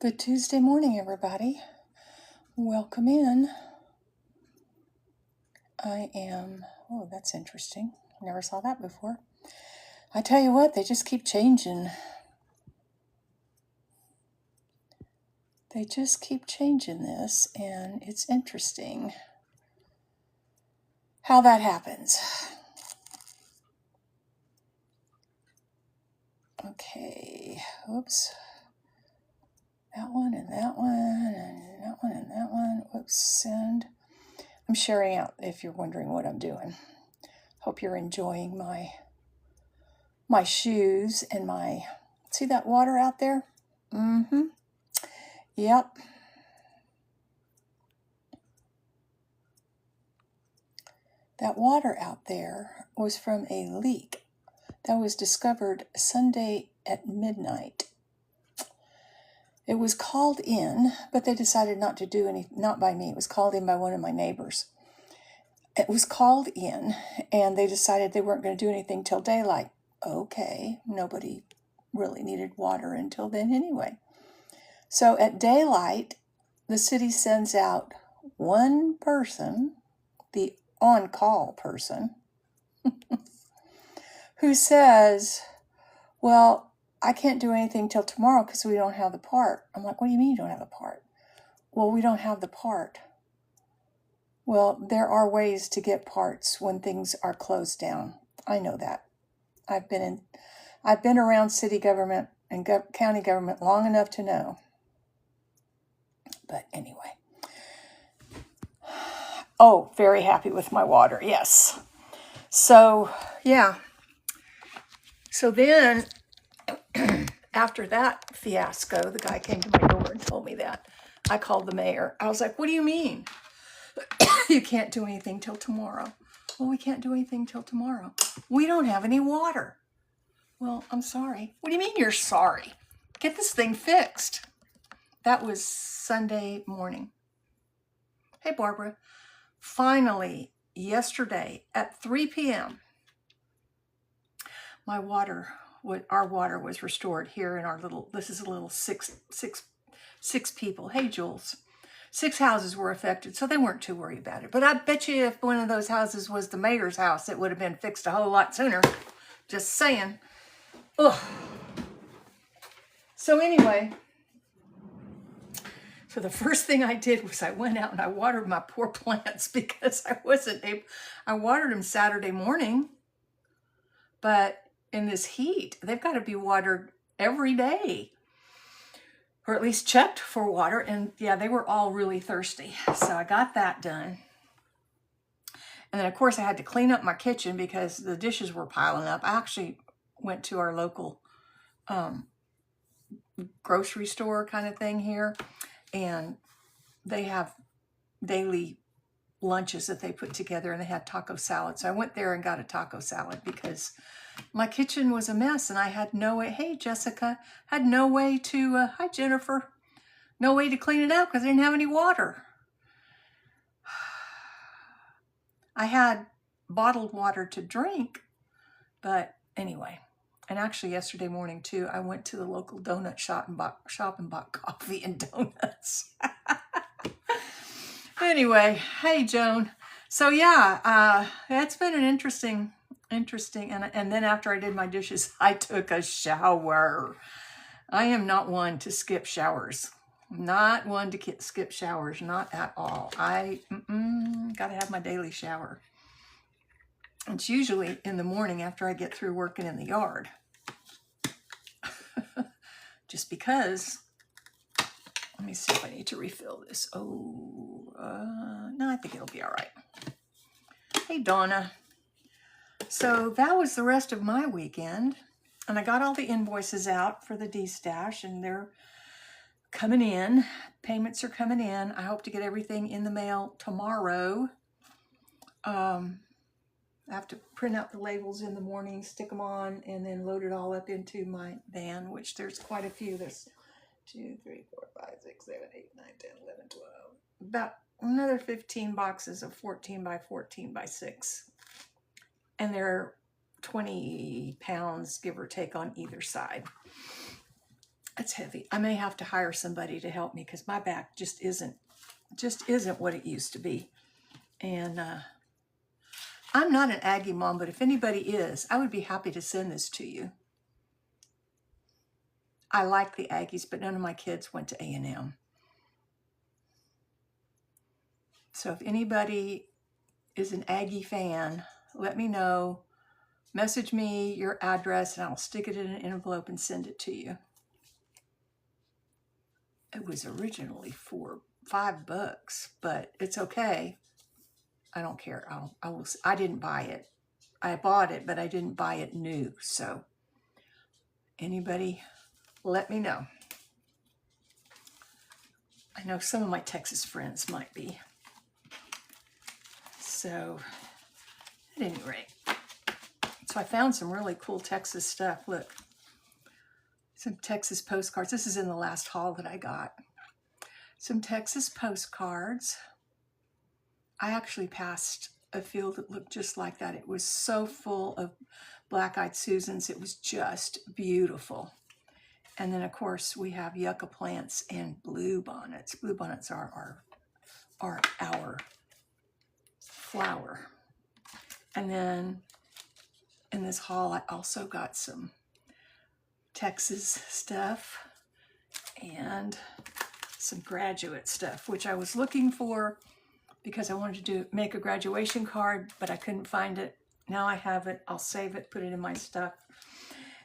Good Tuesday morning, everybody. Welcome in. Oh, that's interesting. Never saw that before. I tell you what, they just keep changing. They just keep changing this, and it's interesting how that happens. Okay, oops. That one, and that one, and that one, and that one. Oops, send. I'm sharing out if you're wondering what I'm doing. Hope you're enjoying my shoes and my... See that water out there? Mm-hmm. Yep. That water out there was from a leak that was discovered Sunday at midnight. It was called in, but they decided not to do not by me. It was called in by one of my neighbors. It was called in, and they decided they weren't going to do anything till daylight. Okay, nobody really needed water until then anyway. So at daylight, the city sends out one person, the on-call person, who says, well, I can't do anything till tomorrow because we don't have the part. I'm like, what do you mean you don't have the part? Well, we don't have the part. Well, there are ways to get parts when things are closed down. I know that. I've been around city government and county government long enough to know. But anyway. Oh, very happy with my water. Yes. So, yeah. So then after that fiasco, the guy came to my door and told me that. I called the mayor. I was like, what do you mean? You can't do anything till tomorrow. Well, we can't do anything till tomorrow. We don't have any water. Well, I'm sorry. What do you mean you're sorry? Get this thing fixed. That was Sunday morning. Hey, Barbara. Finally, yesterday at 3 p.m., our water was restored here in our this is a little six people. Hey, Jules. 6 houses were affected, so they weren't too worried about it. But I bet you if one of those houses was the mayor's house, it would have been fixed a whole lot sooner. Just saying. Ugh. So anyway, so the first thing I did was I went out and I watered my poor plants because I watered them Saturday morning, but in this heat, they've got to be watered every day, or at least checked for water. And yeah, they were all really thirsty. So I got that done. And then of course I had to clean up my kitchen because the dishes were piling up. I actually went to our local grocery store kind of thing here, and they have daily lunches that they put together, and they had taco salad. So I went there and got a taco salad because my kitchen was a mess and I had no way. Hey, Jessica, had no way to, hi, Jennifer, no way to clean it out because I didn't have any water. I had bottled water to drink, but anyway. And actually yesterday morning too, I went to the local donut shop and bought coffee and donuts. Anyway, hey, Joan. So yeah, it's been an interesting, and then after I did my dishes, I took a shower. I am not one to skip showers. Not one to skip showers, not at all. I gotta have my daily shower. It's usually in the morning after I get through working in the yard. Just because, let me see if I need to refill this. Oh, no, I think it'll be all right. Hey, Donna. So that was the rest of my weekend. And I got all the invoices out for the D-Stash, and they're coming in. Payments are coming in. I hope to get everything in the mail tomorrow. I have to print out the labels in the morning, stick them on, and then load it all up into my van, which there's quite a few. There's 2, 3, 4, 5, 6, 7, 8, 9, 10, 11, 12. About another 15 boxes of 14 by 14 by 6. And they're 20 pounds, give or take, on either side. It's heavy. I may have to hire somebody to help me because my back just isn't what it used to be. And I'm not an Aggie mom, but if anybody is, I would be happy to send this to you. I like the Aggies, but none of my kids went to A&M. So if anybody is an Aggie fan, let me know. Message me your address and I'll stick it in an envelope and send it to you. It was originally for $5, but it's okay. I don't care. I didn't buy it. I bought it, but I didn't buy it new. So anybody, let me know. I know some of my Texas friends might be. So at any rate, so I found some really cool Texas stuff. Look, some Texas postcards. This is in the last haul that I got. Some Texas postcards. I actually passed a field that looked just like that. It was so full of black-eyed Susans. It was just beautiful. And then, of course, we have yucca plants and blue bonnets. Blue bonnets are our flower. And then in this haul, I also got some Texas stuff and some graduate stuff, which I was looking for because I wanted to make a graduation card, but I couldn't find it. Now I have it. I'll save it, put it in my stuff,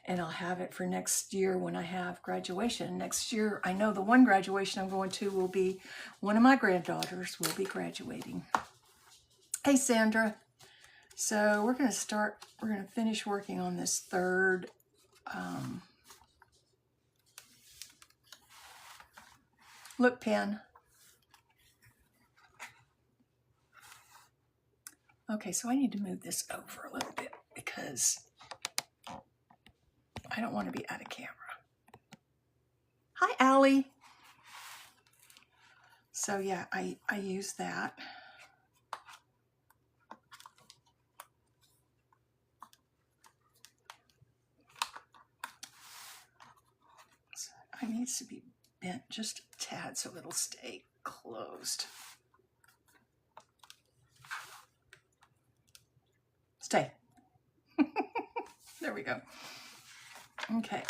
and I'll have it for next year when I have graduation. Next year, I know the one graduation I'm going to will be one of my granddaughters will be graduating. Hey, Sandra. So we're going to finish working on this third look pen. Okay, so I need to move this over a little bit because I don't want to be out of camera. Hi, Allie. So yeah, I use that. So it needs to be bent just a tad so it'll stay closed. Stay. There we go. Okay,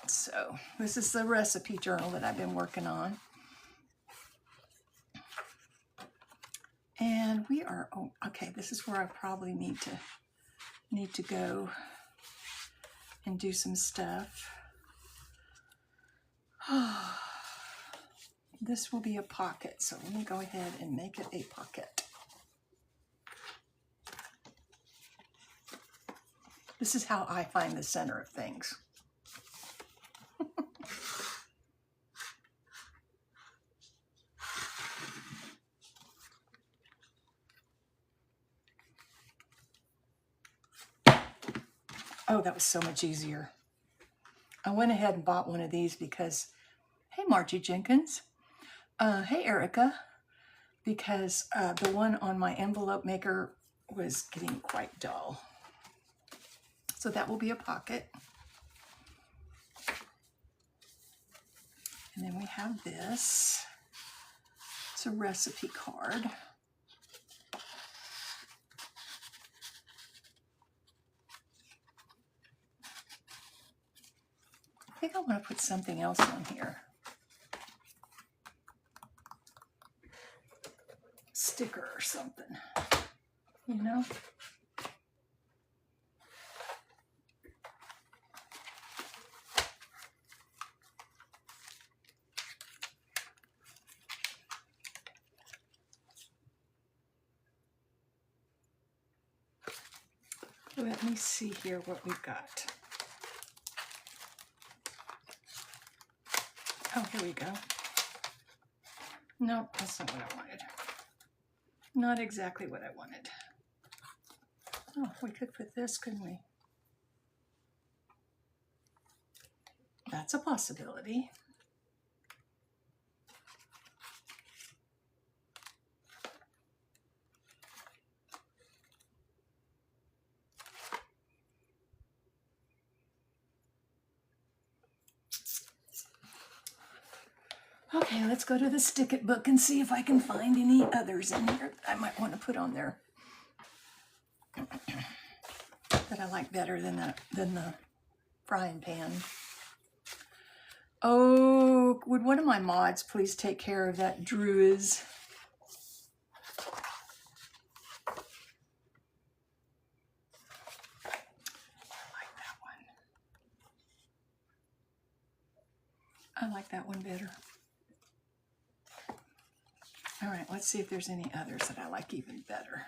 so this is the recipe journal that I've been working on. And we are, oh, okay, this is where I probably need to go and do some stuff. This will be a pocket, so let me go ahead and make it a pocket. This is how I find the center of things. Oh, that was so much easier. I went ahead and bought one of these because, hey, Margie Jenkins. Hey, Erica. Because the one on my envelope maker was getting quite dull. So that will be a pocket. And then we have this. It's a recipe card. I think I want to put something else on here. Sticker or something, you know? Let me see here what we've got. Oh, here we go. No, that's not what I wanted. Not exactly what I wanted. Oh, we could put this, couldn't we? That's a possibility. Okay, let's go to the Stick It book and see if I can find any others in here that I might want to put on there that I like better than the frying pan. Oh, would one of my mods please take care of that Druids? I like that one better. All right, let's see if there's any others that I like even better.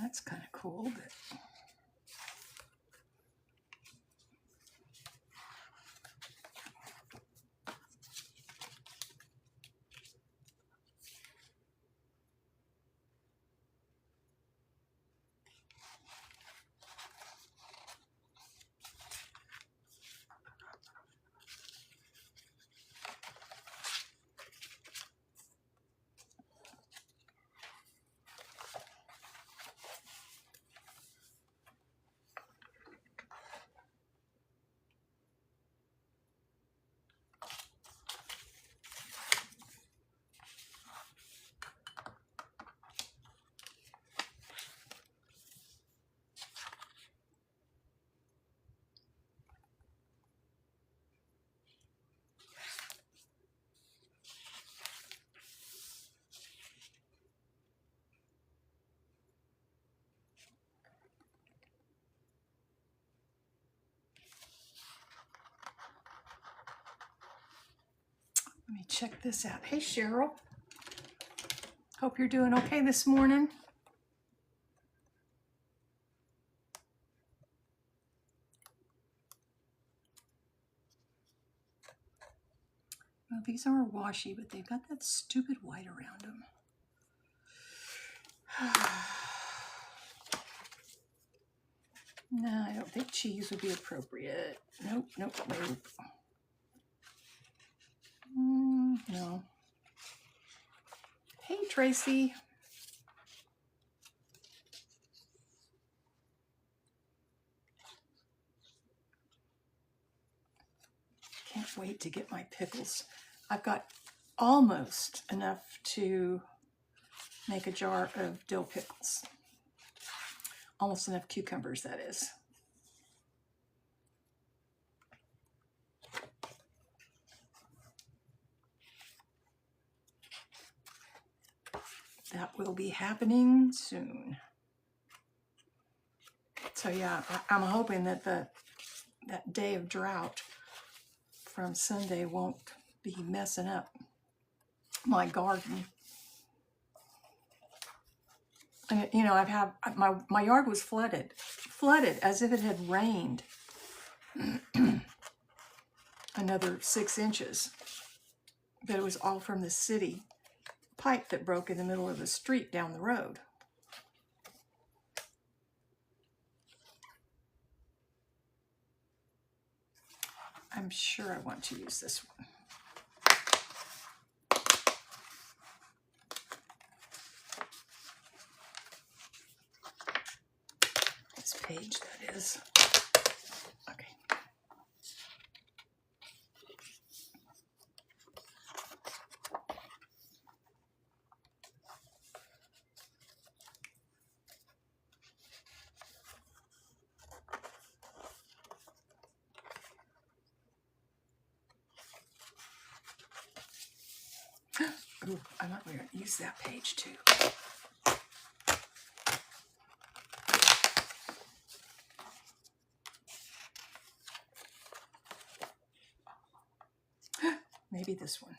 That's kind of cool, but let me check this out. Hey, Cheryl. Hope you're doing okay this morning. Well, these are washy, but they've got that stupid white around them. No, I don't think cheese would be appropriate. Nope, nope, nope. No. Hey, Tracy. Can't wait to get my pickles. I've got almost enough to make a jar of dill pickles. Almost enough cucumbers, that is. That will be happening soon. So yeah, I'm hoping that that day of drought from Sunday won't be messing up my garden. And, you know, my yard was flooded as if it had rained another 6 inches. But it was all from the city pipe that broke in the middle of the street down the road. I'm sure I want to use this one. This page, that is. Okay. Ooh, I might use that page too. Maybe this one.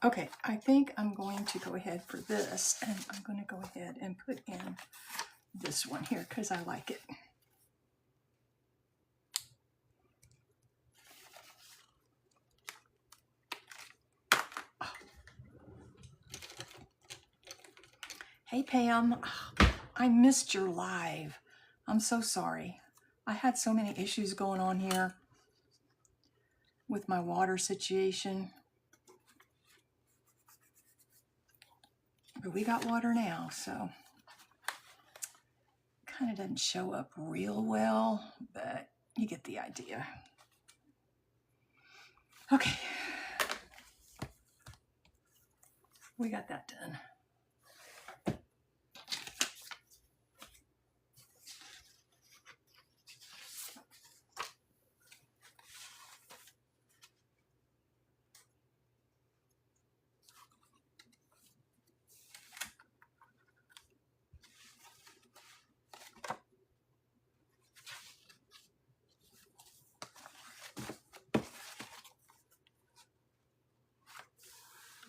Okay, I think I'm going to go ahead for this, and I'm going to go ahead and put in this one here because I like it. Hey Pam, I missed your live. I'm so sorry. I had so many issues going on here with my water situation. But we got water now, so kind of doesn't show up real well, but you get the idea. Okay, we got that done.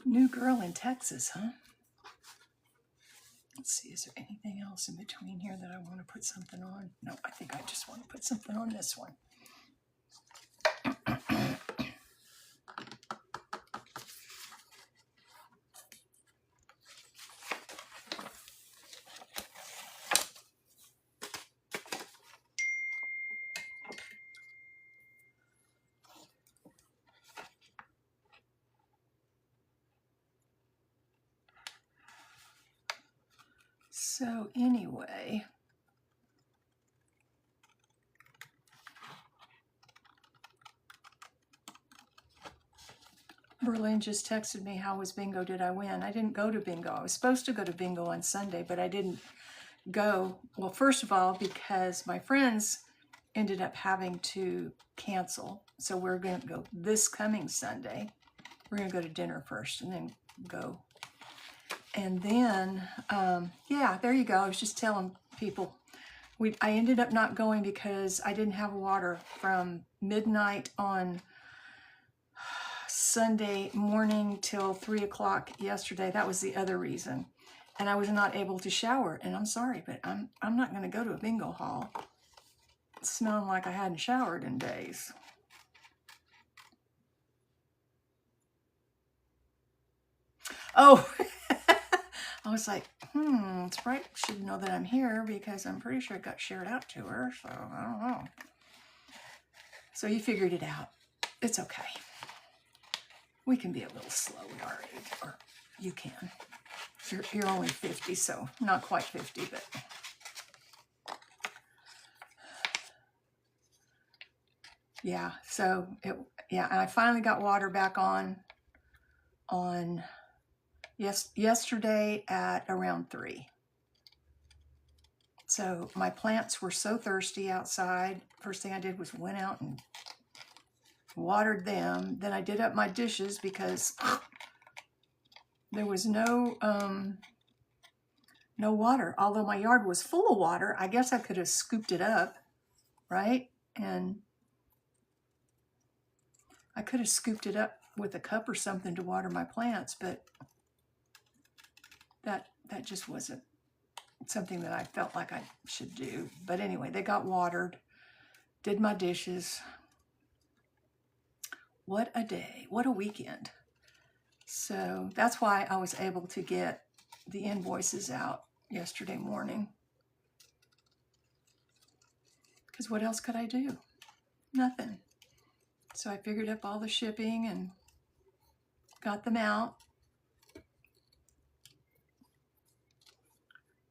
New girl in Texas, huh? Let's see, is there anything else in between here that I want to put something on? No, I think I just want to put something on this one. So anyway, Berlin just texted me, how was bingo? Did I win? I didn't go to bingo. I was supposed to go to bingo on Sunday, but I didn't go. Well, first of all, because my friends ended up having to cancel. So we're going to go this coming Sunday. We're going to go to dinner first and then go. And then, yeah, there you go. I was just telling people. I ended up not going because I didn't have water from midnight on Sunday morning till 3 o'clock yesterday. That was the other reason. And I was not able to shower. And I'm sorry, but I'm not going to go to a bingo hall smelling like I hadn't showered in days. Oh, I was like, Sprite should know that I'm here because I'm pretty sure it got shared out to her. So I don't know. So you figured it out. It's okay. We can be a little slow at our age, or you can. You're only 50, so not quite 50, but. Yeah, so and I finally got water back on yesterday at around 3. So my plants were so thirsty outside. First thing I did was went out and watered them. Then I did up my dishes because there was no water. Although my yard was full of water, I guess I could have scooped it up, right? And I could have scooped it up with a cup or something to water my plants, but that just wasn't something that I felt like I should do. But anyway, they got watered, did my dishes. What a day, what a weekend. So that's why I was able to get the invoices out yesterday morning. Because what else could I do? Nothing. So I figured up all the shipping and got them out.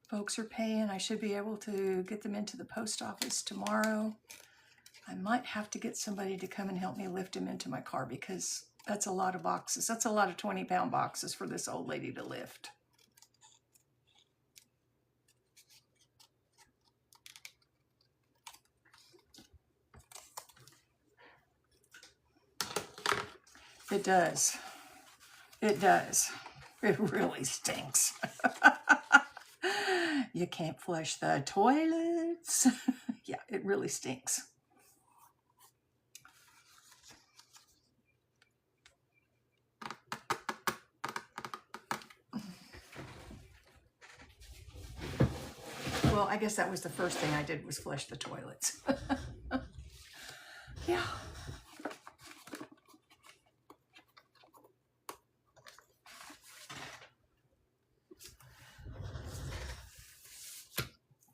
Folks are paying. I should be able to get them into the post office tomorrow. I might have to get somebody to come and help me lift them into my car because that's a lot of boxes. That's a lot of 20-pound boxes for this old lady to lift. It does. It does. It really stinks. You can't flush the toilets. Yeah, it really stinks. Well, I guess that was the first thing I did was flush the toilets. Yeah.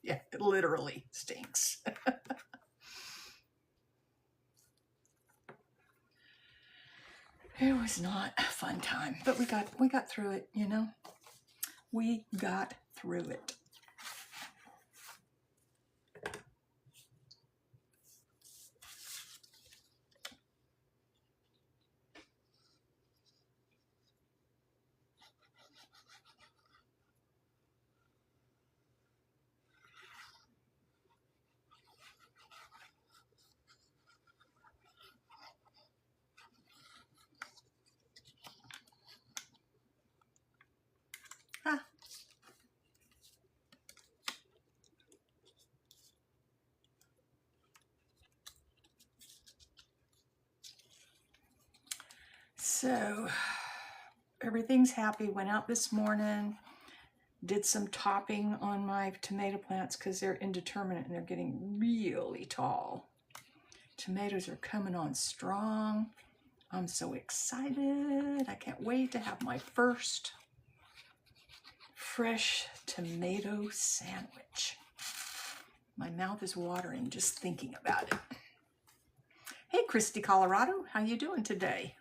Yeah, it literally stinks. It was not a fun time, but we got through it, you know. We got through it. Ah. So everything's happy. Went out this morning, did some topping on my tomato plants because they're indeterminate and they're getting really tall. Tomatoes are coming on strong. I'm so excited. I can't wait to have my first fresh tomato sandwich. My mouth is watering just thinking about it. Hey, Christy, Colorado, how you doing today?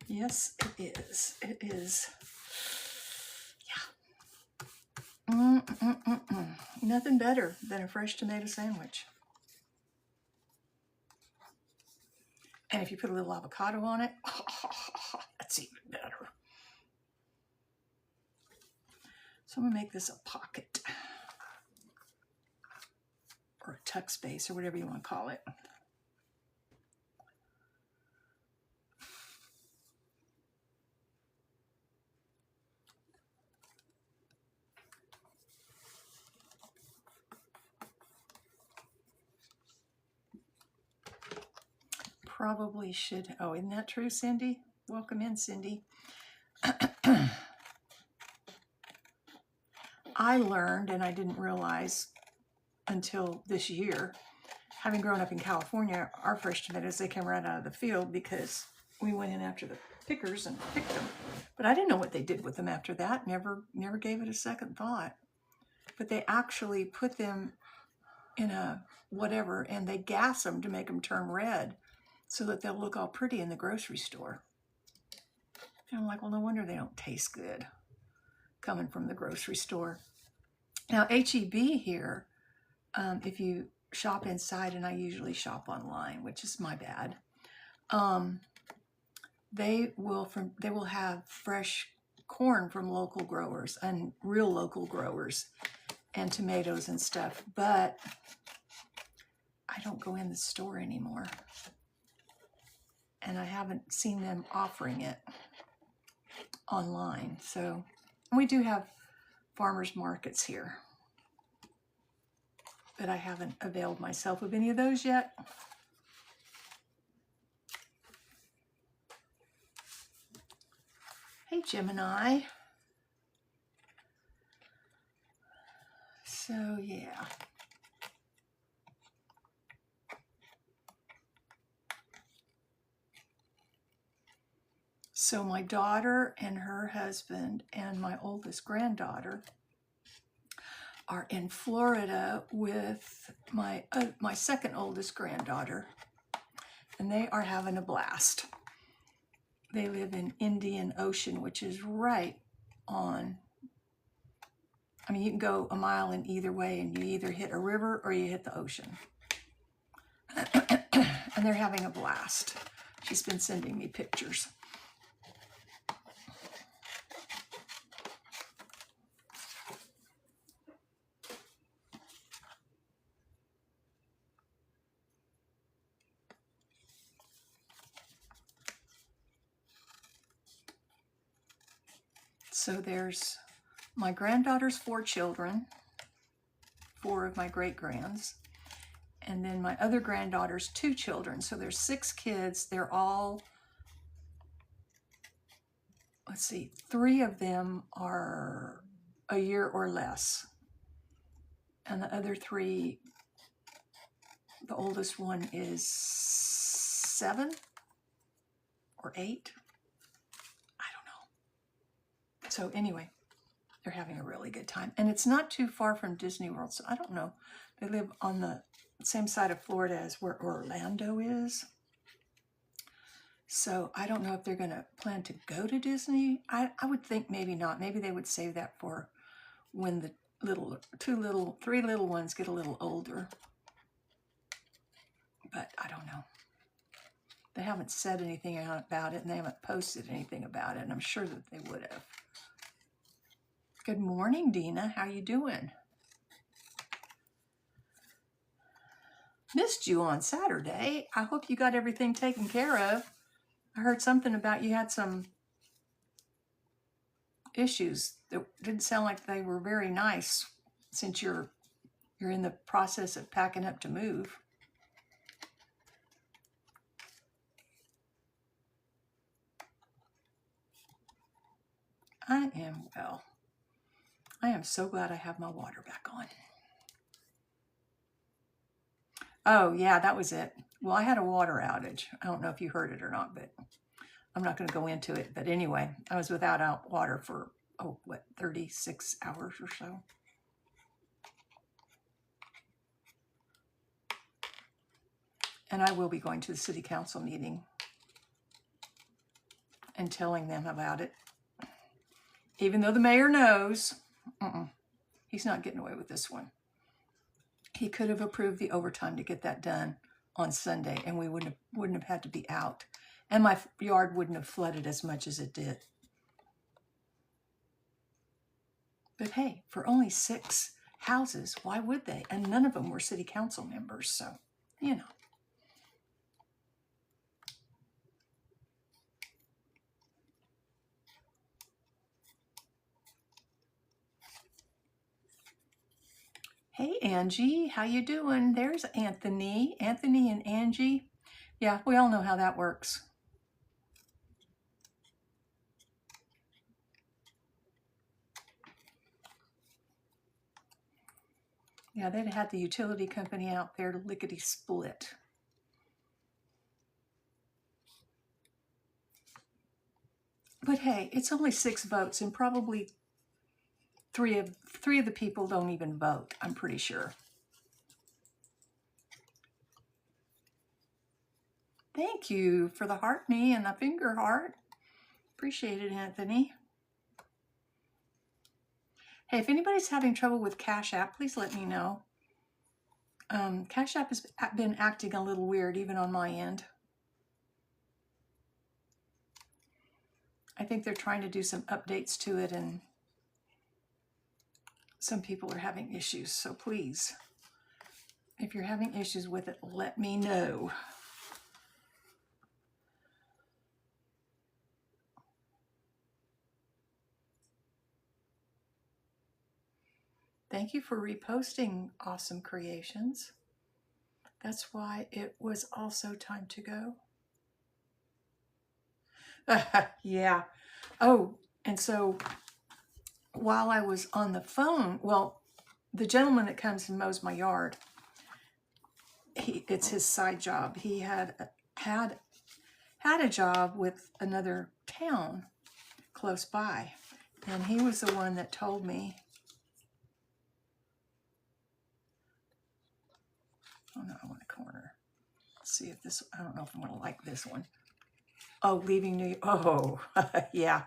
Yes, it is. It is. Yeah. Nothing better than a fresh tomato sandwich. And if you put a little avocado on it, that's even better. So I'm gonna make this a pocket or a tuck space or whatever you want to call it. Probably should. Oh, isn't that true, Cindy? Welcome in, Cindy. I learned, and I didn't realize until this year, having grown up in California, our fresh tomatoes, they came right out of the field because we went in after the pickers and picked them. But I didn't know what they did with them after that. Never gave it a second thought. But they actually put them in a whatever, and they gas them to make them turn red so that they'll look all pretty in the grocery store. And I'm like, well, no wonder they don't taste good coming from the grocery store. Now, H-E-B here, if you shop inside, and I usually shop online, which is my bad, they will have fresh corn from local growers and real local growers and tomatoes and stuff, but I don't go in the store anymore. And I haven't seen them offering it online. So we do have farmers markets here, but I haven't availed myself of any of those yet. Hey, Gemini. So, yeah. So my daughter and her husband and my oldest granddaughter are in Florida with my second oldest granddaughter, and they are having a blast. They live in Indian Ocean, which is right on, I mean, you can go a mile in either way, and you either hit a river or you hit the ocean. And they're having a blast. She's been sending me pictures. So there's my granddaughter's 4 children, 4 of my great-grands, And then my other granddaughter's 2 children. So there's 6 kids. They're all, let's see, 3 of them are a year or less. And the other 3, the oldest one is 7 or 8. I don't know. So anyway, they're having a really good time. And it's not too far from Disney World. So I don't know. They live on the same side of Florida as where Orlando is. So I don't know if they're going to plan to go to Disney. I would think maybe not. Maybe they would save that for when the 3 little ones get a little older. But I don't know. They haven't said anything about it, and they haven't posted anything about it, and I'm sure that they would have. Good morning, Dina. How you doing? Missed you on Saturday. I hope you got everything taken care of. I heard something about you had some issues that didn't sound like they were very nice since you're in the process of packing up to move. I am well. I am so glad I have my water back on. Oh, yeah, that was it. Well, I had a water outage. I don't know if you heard it or not, but I'm not going to go into it. But anyway, I was without water for, 36 hours or so. And I will be going to the city council meeting and telling them about it. Even though the mayor knows, he's not getting away with this one. He could have approved the overtime to get that done on Sunday, and we wouldn't have had to be out. And my yard wouldn't have flooded as much as it did. But hey, for only 6 houses, why would they? And none of them were city council members, so, you know. Hey, Angie, how you doing? There's Anthony. Anthony and Angie. Yeah, we all know how that works. Yeah, they'd had the utility company out there to lickety split. But hey, it's only 6 votes, and probably three of the people don't even vote, I'm pretty sure. Thank you for the heart me and the finger heart. Appreciate it, Anthony. Hey, if anybody's having trouble with Cash App, please let me know. Cash App has been acting a little weird, even on my end. I think they're trying to do some updates to it, and some people are having issues. So please, if you're having issues with it, let me know. Thank you for reposting Awesome Creations. That's why it was also time to go. Yeah. Oh, and so while I was on the phone, well, the gentleman that comes and mows my yard, it's his side job. He had a job with another town close by, and he was the one that told me. Oh no, I want a corner. Let's see if this, I don't know if I'm gonna like this one. Oh, leaving New York. Oh, yeah.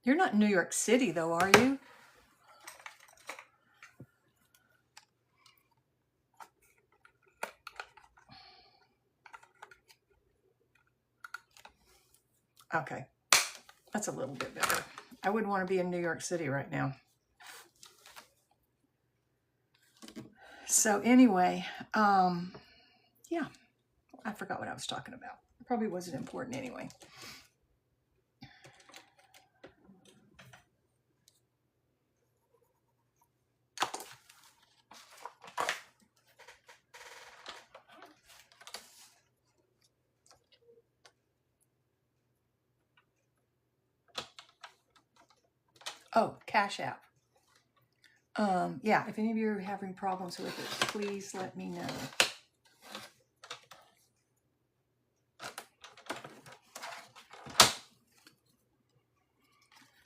You're not in New York City though, are you? Okay, that's a little bit better. I wouldn't want to be in New York City right now. So anyway, yeah, I forgot what I was talking about. It probably wasn't important anyway. Oh, Cash App. Yeah, if any of you are having problems with it, please let me know.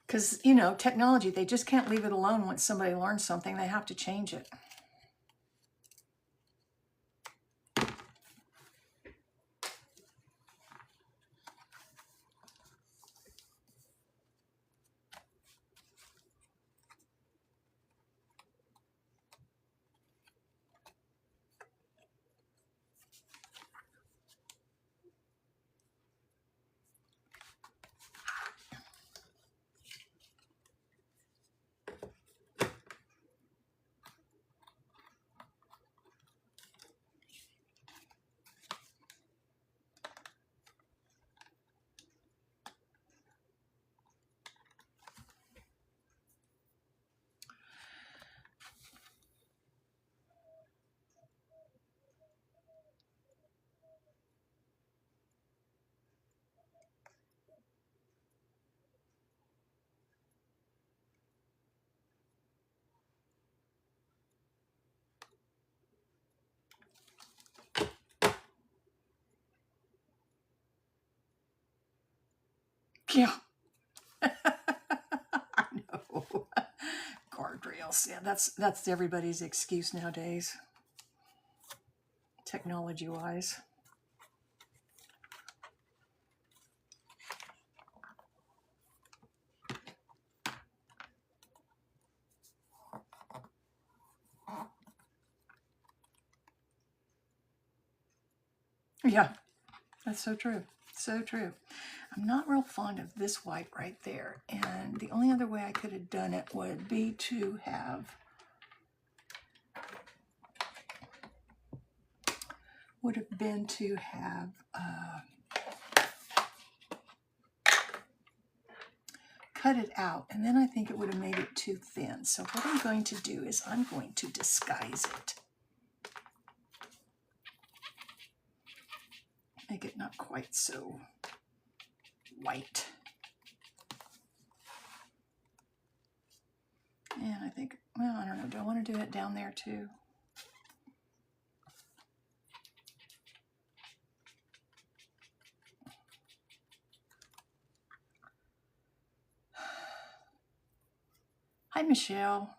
Because, you know, technology, they just can't leave it alone once somebody learns something. They have to change it. Yeah. I know. Guardrails. Yeah, that's everybody's excuse nowadays, technology-wise. Yeah, that's so true. So true. I'm not real fond of this white right there. And the only other way I could have done it would be to have, cut it out. And then I think it would have made it too thin. So what I'm going to do is I'm going to disguise it. Make it not quite so white. And I think, well, I don't know. Do I want to do it down there too? Hi, Michelle.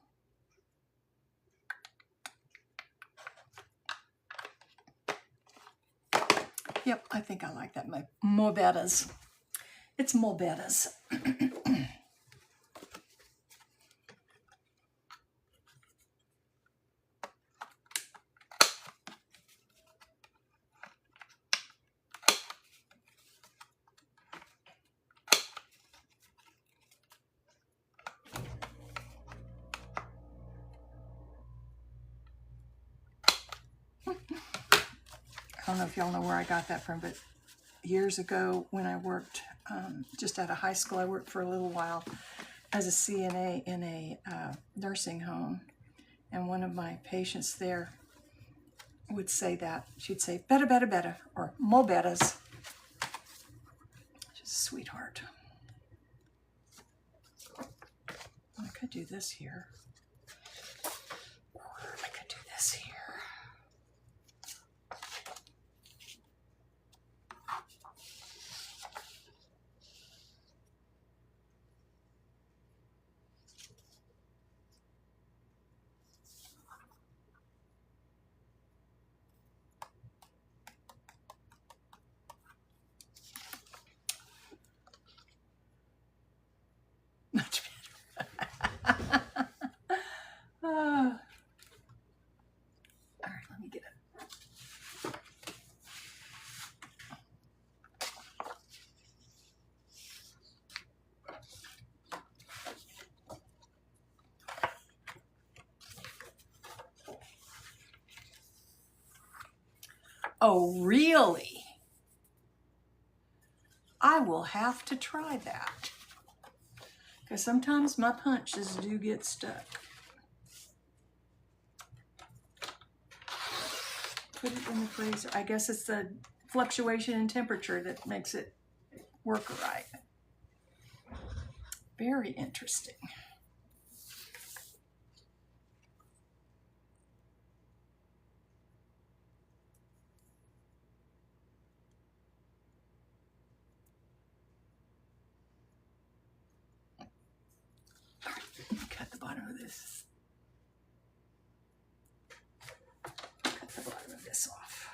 Yep, I think I like that. More bettas. It's more bettas. I don't know if y'all know where I got that from, but years ago when I worked just out of high school, I worked for a little while as a CNA in a nursing home. And one of my patients there would say that. She'd say, better, better, better, or more bettas. She's a sweetheart. I could do this here. Or I could do this here. Much better. All right, let me get it. Oh, really? I will have to try that. Because sometimes my punches do get stuck. Put it in the freezer. I guess it's the fluctuation in temperature that makes it work right. Very interesting. All right, let me cut the bottom of this. Cut the bottom of this off.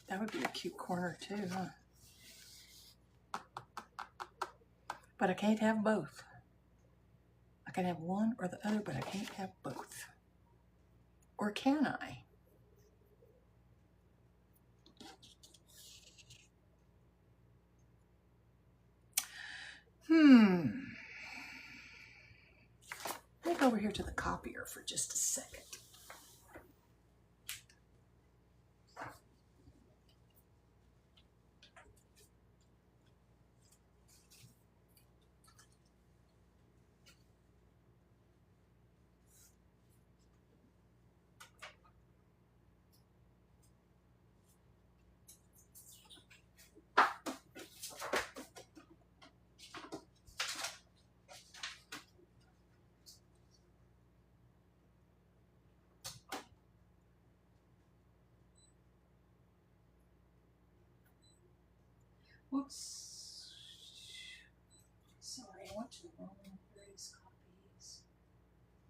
That would be a cute corner too, huh? But I can't have both. I can have one or the other, but I can't have both. Or can I? Let me go over here to the copier for just a second. Whoops. Sorry, I went to the wrong various copies.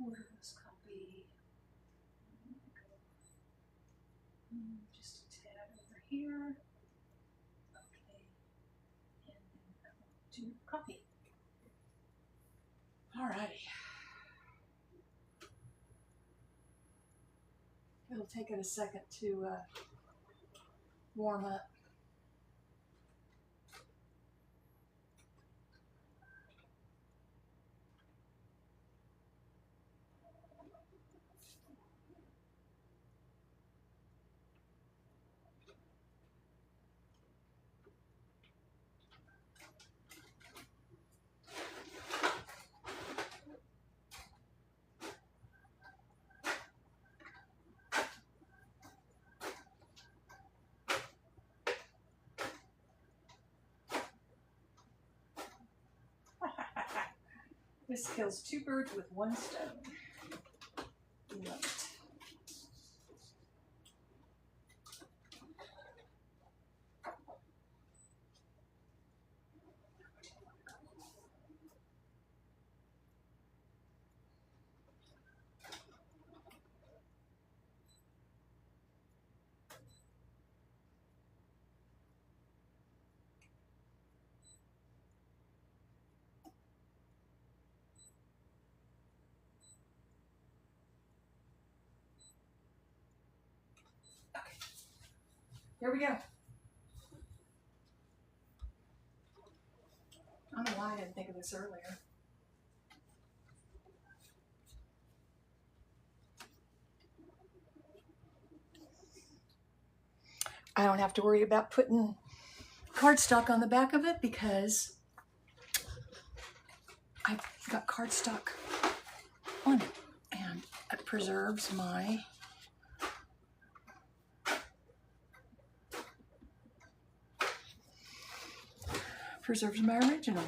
Orderless copy. Just a tad over here. Okay. And then I want to copy. Alrighty. It'll take it a second to warm up. This kills two birds with one stone. Love it. Here we go. I don't know why I didn't think of this earlier. I don't have to worry about putting cardstock on the back of it because I've got cardstock on it, and it preserves my original.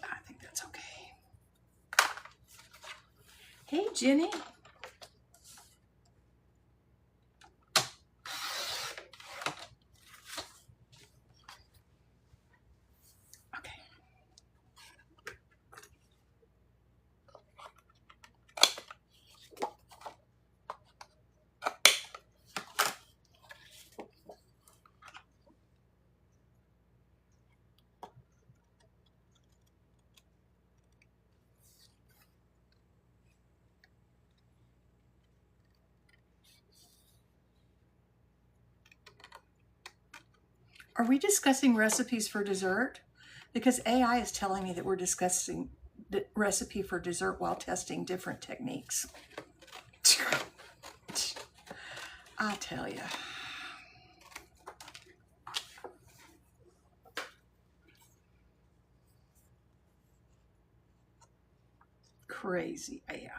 I think that's okay. Hey, Jenny. Are we discussing recipes for dessert? Because AI is telling me that we're discussing recipe for dessert while testing different techniques. I tell you. Crazy AI.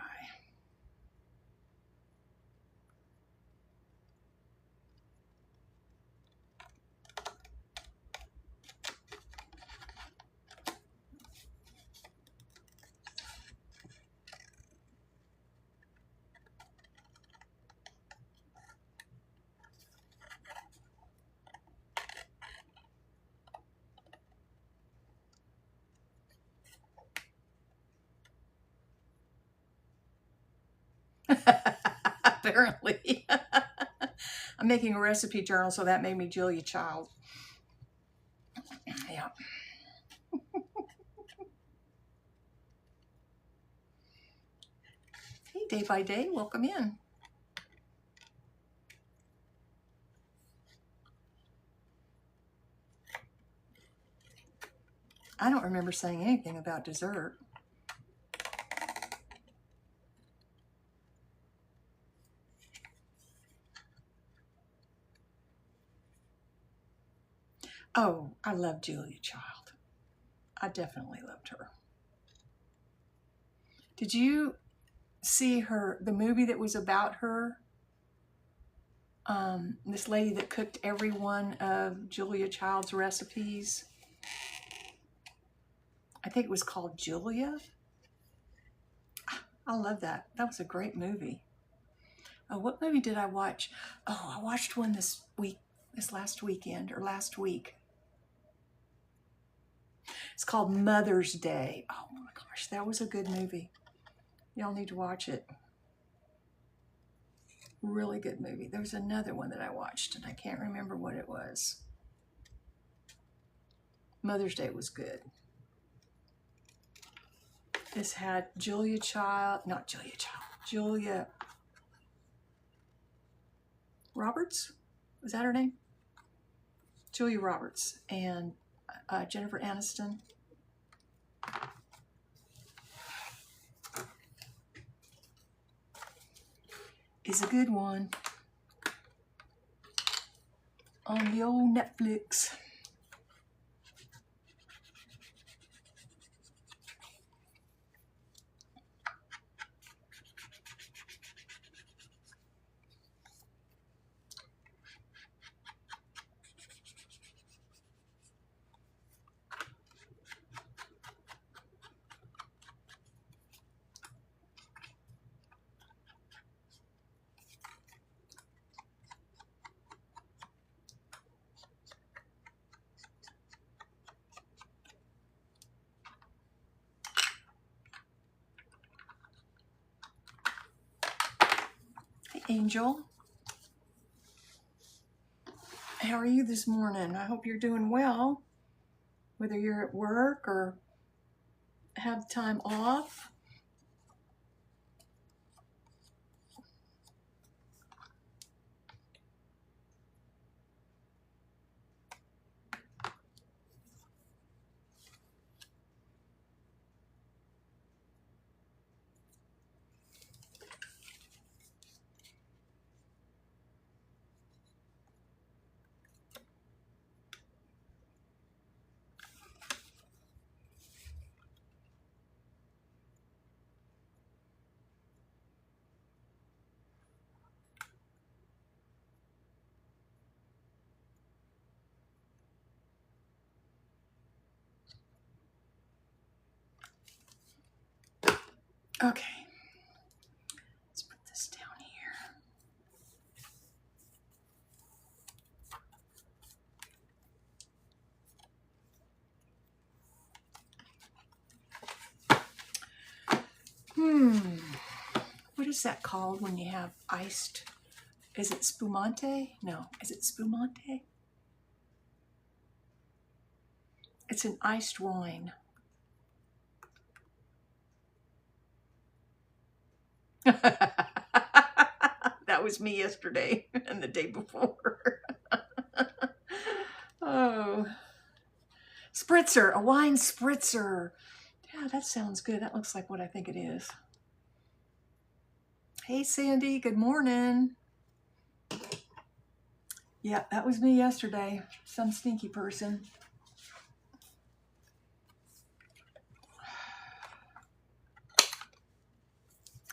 Apparently. I'm making a recipe journal, so that made me Julia Child. Yeah. Hey, Day by Day, welcome in. I don't remember saying anything about dessert. Oh, I love Julia Child. I definitely loved her. Did you see the movie that was about her? This lady that cooked every one of Julia Child's recipes. I think it was called Julia. I love that. That was a great movie. Oh, what movie did I watch? Oh, I watched one this last weekend or last week. It's called Mother's Day. Oh my gosh, that was a good movie. Y'all need to watch it. Really good movie. There was another one that I watched and I can't remember what it was. Mother's Day was good. This had Julia Roberts? Was that her name? Julia Roberts and Jennifer Aniston. Is a good one on the old Netflix. Hey, Angel. How are you this morning? I hope you're doing well, whether you're at work or have time off. Okay, let's put this down here. What is that called when you have iced? Is it spumante? No, is it spumante? It's an iced wine. That was me yesterday and the day before. Oh, spritzer, a wine spritzer. Yeah, that sounds good. That looks like what I think it is. Hey, Sandy, good morning. Yeah, that was me yesterday. Some stinky person.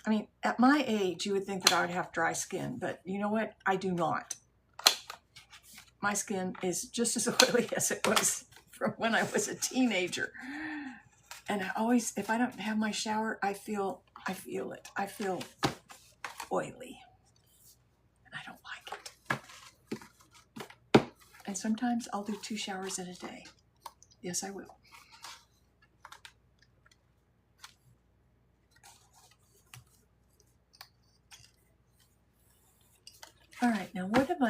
I mean, at my age, you would think that I would have dry skin, but you know what? I do not. My skin is just as oily as it was from when I was a teenager. And I always, if I don't have my shower, I feel it. I feel oily. And I don't like it. And sometimes I'll do 2 showers in a day. Yes, I will. All right, now what am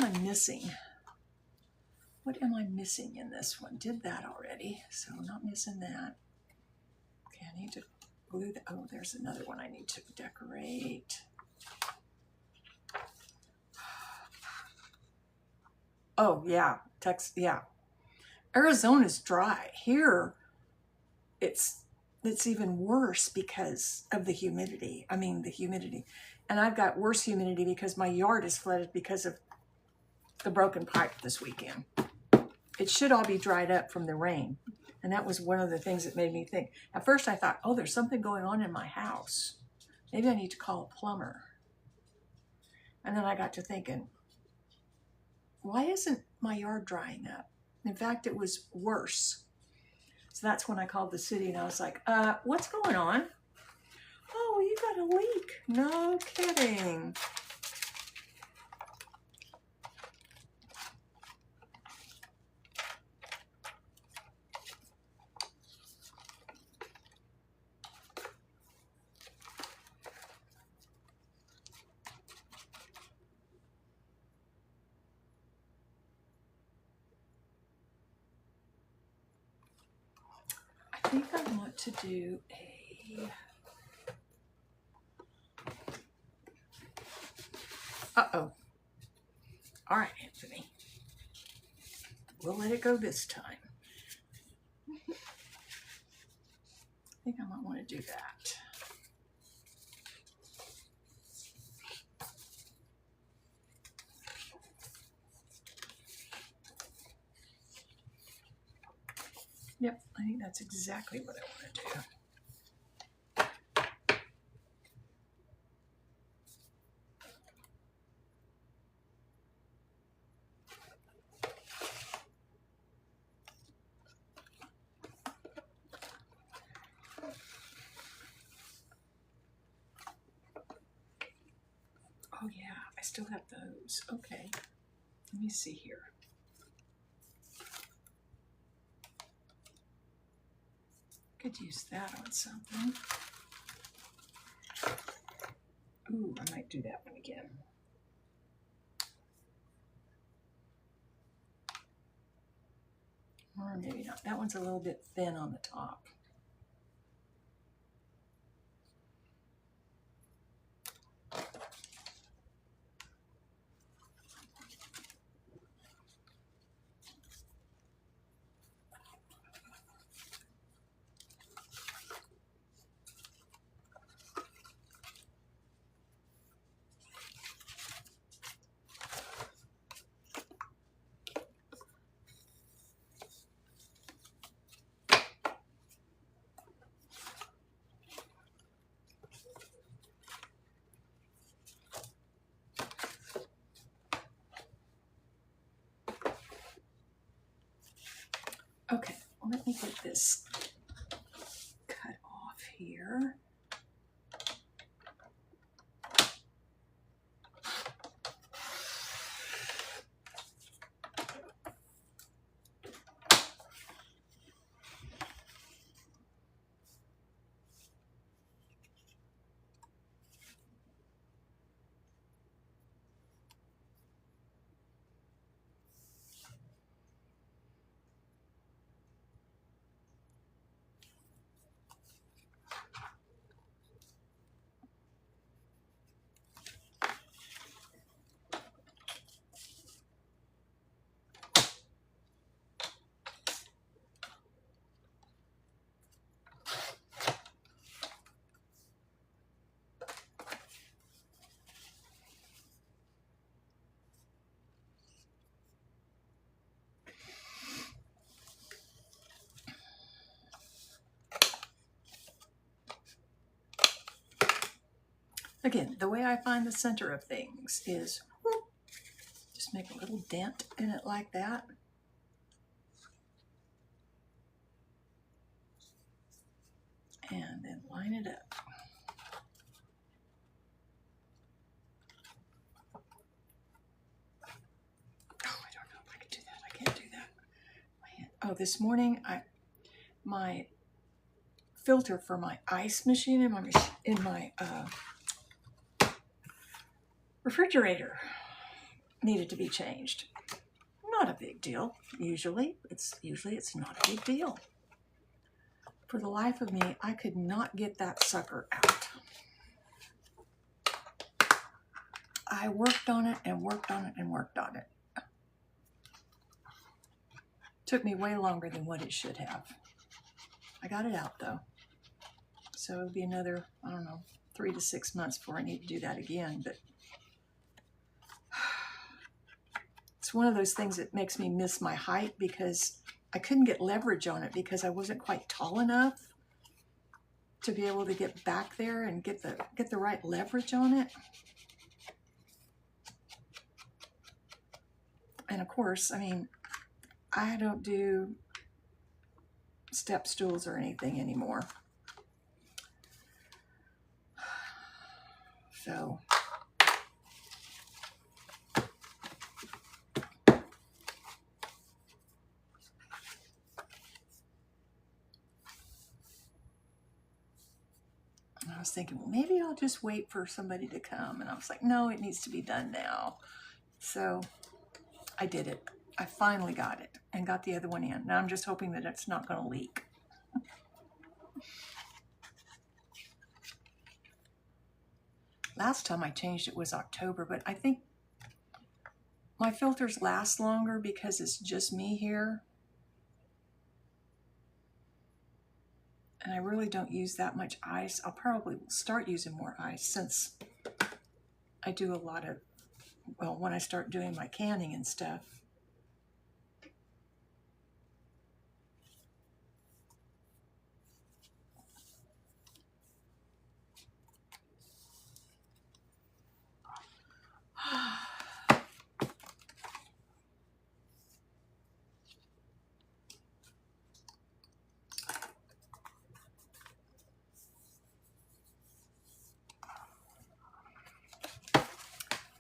I missing? What am I missing in this one? Did that already, so I'm not missing that. Okay, I need to glue that. Oh, there's another one I need to decorate. Oh yeah, yeah. Arizona's dry. Here, it's even worse because of the humidity. I mean, the humidity. And I've got worse humidity because my yard is flooded because of the broken pipe this weekend. It should all be dried up from the rain. And that was one of the things that made me think. At first I thought, oh, there's something going on in my house. Maybe I need to call a plumber. And then I got to thinking, why isn't my yard drying up? In fact, it was worse. So that's when I called the city and I was like, what's going on? Oh, you got a leak. No kidding. I think I want to do a... Uh-oh. All right, Anthony. We'll let it go this time. I think I might want to do that. Yep, I think that's exactly what I want to do. Oh yeah, I still have those. Okay, let me see here. Could use that on something. Ooh, I might do that one again. Or maybe not. That one's a little bit thin on the top. Okay, well, let me get this cut off here. Again, the way I find the center of things is whoop, just make a little dent in it like that. And then line it up. Oh, I don't know if I can do that. I can't do that. Oh, this morning my filter for my ice machine in my refrigerator needed to be changed. Not a big deal. Usually it's not a big deal. For the life of me, I could not get that sucker out. I worked on it and worked on it and worked on it. Took me way longer than what it should have. I got it out though. So it'll be another, I don't know, 3 to 6 months before I need to do that again. But it's one of those things that makes me miss my height because I couldn't get leverage on it because I wasn't quite tall enough to be able to get back there and get the right leverage on it. And of course, I mean, I don't do step stools or anything anymore. So I was thinking, well, maybe I'll just wait for somebody to come. And I was like, no, it needs to be done now. So I did it. I finally got it and got the other one in. Now I'm just hoping that it's not going to leak. Last time I changed it was October, but I think my filters last longer because it's just me here. And I really don't use that much ice. I'll probably start using more ice since I do a lot of, well, when I start doing my canning and stuff.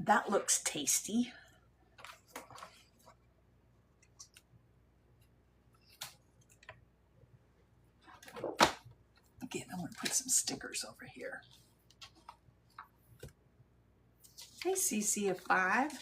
That looks tasty. Again, I'm going to put some stickers over here. Hey, CC of 5.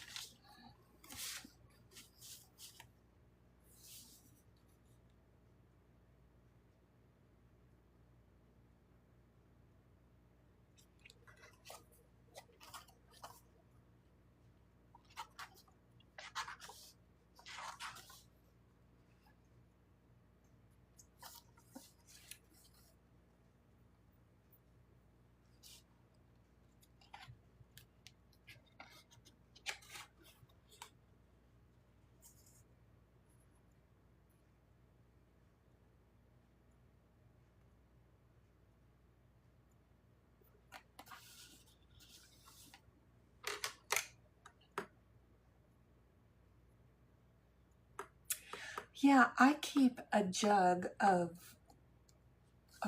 Yeah, I keep a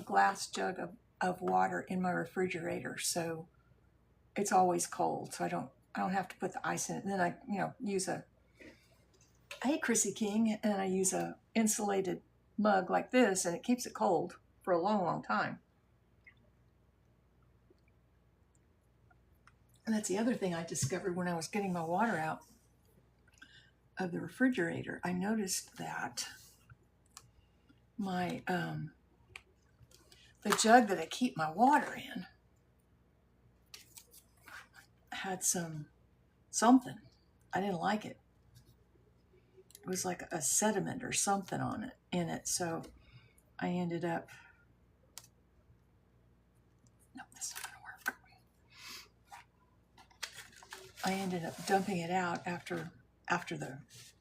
glass jug of water in my refrigerator, so it's always cold. So I don't have to put the ice in it. And then I, use hey, Chrissy King, and I use a insulated mug like this, and it keeps it cold for a long, long time. And that's the other thing I discovered when I was getting my water out of the refrigerator. I noticed that my the jug that I keep my water in had something. I didn't like it. It was like a sediment or something in it. So I ended up, no, that's not gonna work. I ended up dumping it out after the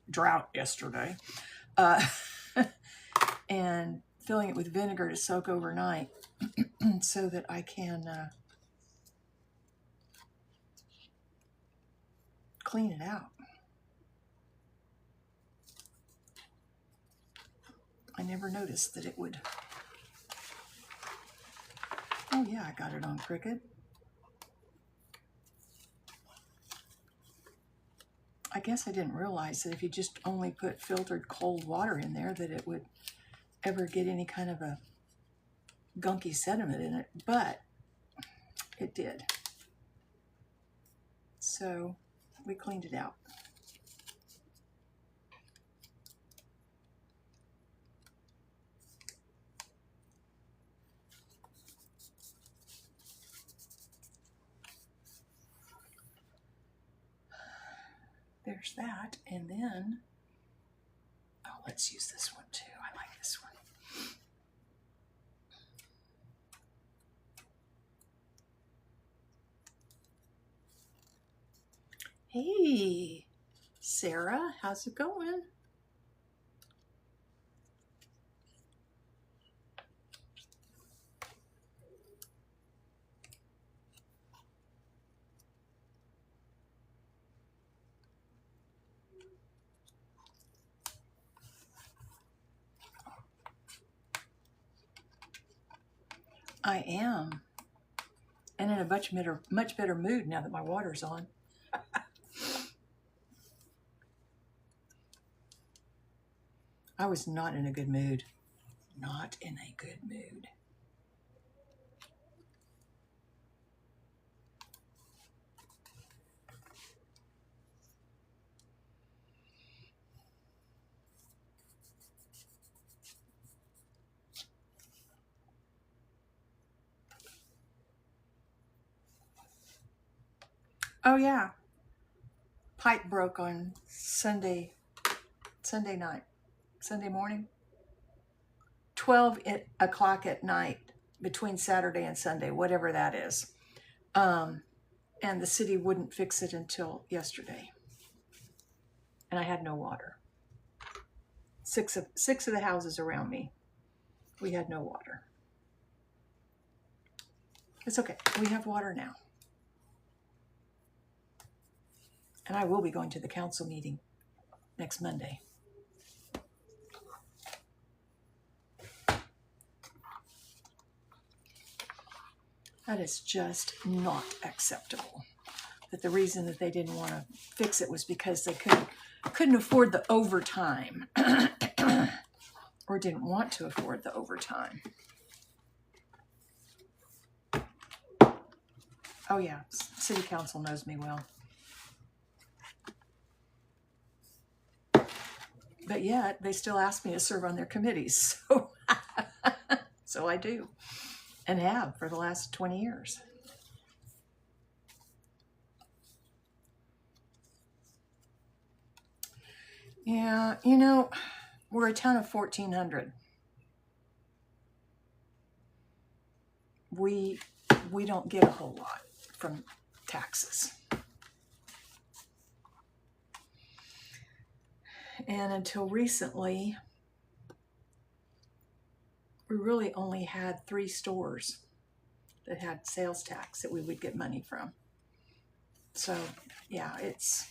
drought yesterday, and filling it with vinegar to soak overnight so that I can clean it out. I never noticed that it would. Oh yeah, I got it on Cricut. I guess I didn't realize that if you just only put filtered cold water in there that it would ever get any kind of a gunky sediment in it, but it did. So we cleaned it out. There's that, and then, oh, let's use this one too. I like this one. Hey, Sarah, how's it going? I am, and in a much better mood now that my water's on. I was not in a good mood. Not in a good mood. Oh yeah, pipe broke on Sunday night, Sunday morning, 12 o'clock at night between Saturday and Sunday, whatever that is. And the city wouldn't fix it until yesterday. And I had no water. Six of the houses around me, we had no water. It's okay, we have water now. And I will be going to the council meeting next Monday. That is just not acceptable. That the reason that they didn't want to fix it was because they couldn't afford the overtime or didn't want to afford the overtime. Oh yeah, city council knows me well. But yet, they still ask me to serve on their committees. So I do, and have for the last 20 years. Yeah, you know, we're a town of 1,400. We don't get a whole lot from taxes. And until recently, we really only had 3 stores that had sales tax that we would get money from. So, yeah, it's...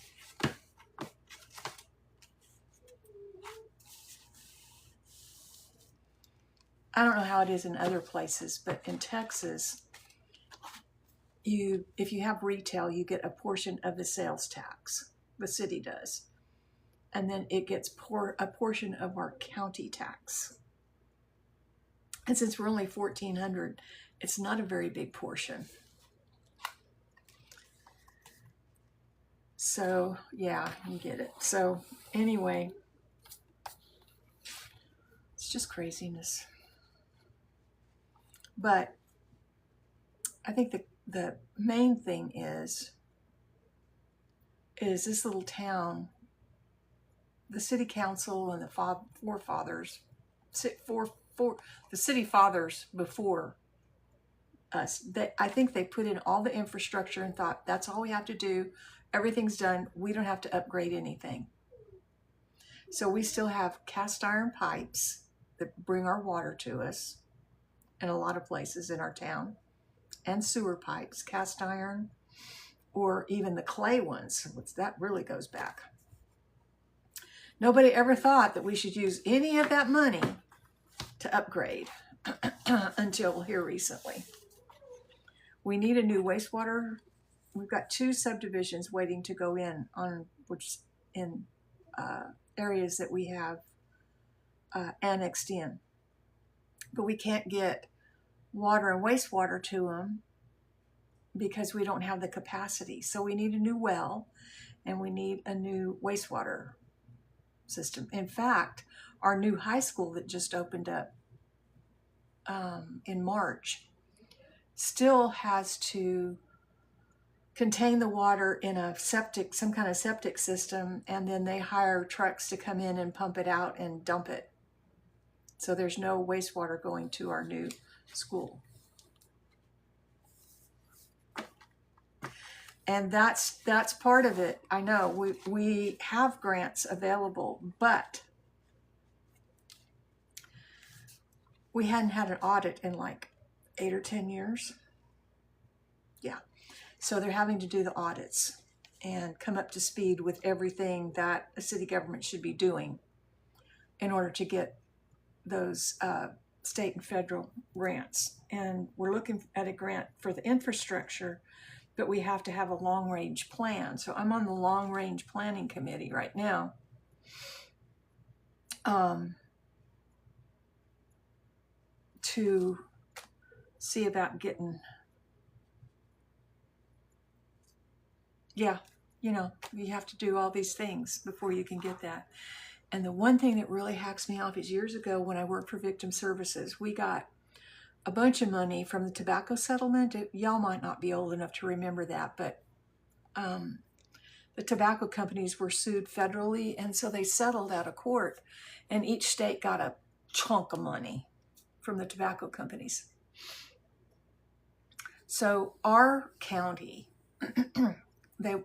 I don't know how it is in other places, but in Texas, if you have retail, you get a portion of the sales tax. The city does. And then it gets a portion of our county tax. And since we're only 1,400, it's not a very big portion. So, yeah, you get it. So, anyway, it's just craziness. But I think the main thing is this little town, the city council and the forefathers, the city fathers before us, I think they put in all the infrastructure and thought, that's all we have to do. Everything's done. We don't have to upgrade anything. So we still have cast iron pipes that bring our water to us in a lot of places in our town, and sewer pipes, cast iron. or even the clay ones, which that really goes back. Nobody ever thought that we should use any of that money to upgrade until here recently. We need a new wastewater. We've got 2 subdivisions waiting to go in on which in areas that we have annexed in, but we can't get water and wastewater to them because we don't have the capacity. So we need a new well and we need a new wastewater system. In fact, our new high school that just opened up in March still has to contain the water in a septic, some kind of septic system, and then they hire trucks to come in and pump it out and dump it. So there's no wastewater going to our new school. And that's part of it. I know we have grants available, but we hadn't had an audit in like 8 or 10 years. Yeah. So they're having to do the audits and come up to speed with everything that a city government should be doing in order to get those state and federal grants. And we're looking at a grant for the infrastructure, but we have to have a long-range plan. So I'm on the long-range planning committee right now. To see about getting, yeah, you know, you have to do all these things before you can get that. And the one thing that really hacks me off is years ago when I worked for Victim Services, we got a bunch of money from the tobacco settlement. Y'all might not be old enough to remember that, but the tobacco companies were sued federally, and so they settled out of court, and each state got a chunk of money from the tobacco companies. So our county,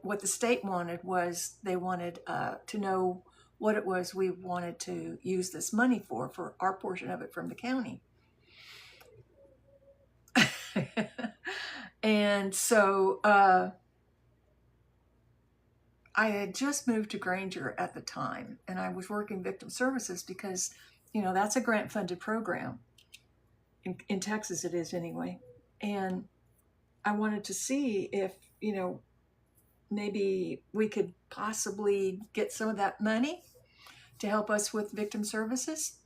what the state wanted was they wanted to know what it was we wanted to use this money for our portion of it from the county. And so I had just moved to Granger at the time, and I was working Victim Services because, you know, that's a grant-funded program. In Texas it is anyway. And I wanted to see if, you know, maybe we could possibly get some of that money to help us with Victim Services.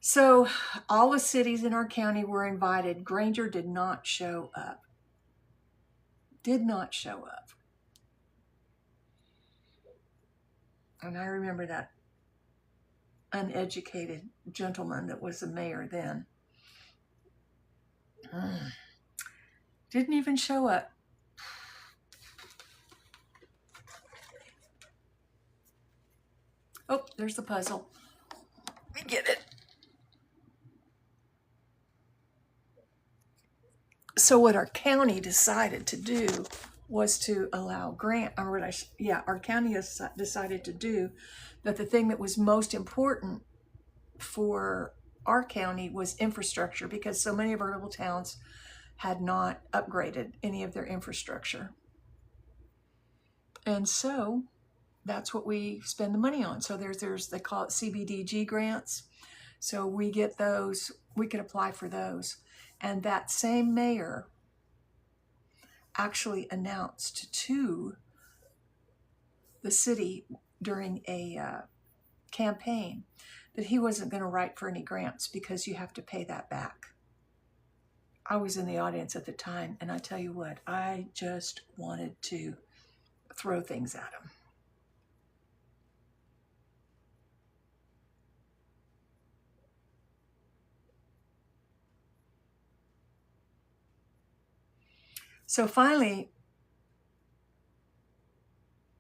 So all the cities in our county were invited. Granger did not show up. Did not show up. And I remember that uneducated gentleman that was the mayor then. Didn't even show up. Oh, there's the puzzle. Let me get it. So what our county decided to do was to allow our county has decided to do that the thing that was most important for our county was infrastructure, because so many of our little towns had not upgraded any of their infrastructure. And so that's what we spend the money on. So there's they call it CBDG grants. So we get those, we can apply for those. And that same mayor actually announced to the city during a campaign that he wasn't going to write for any grants because you have to pay that back. I was in the audience at the time, and I tell you what, I just wanted to throw things at him. So finally,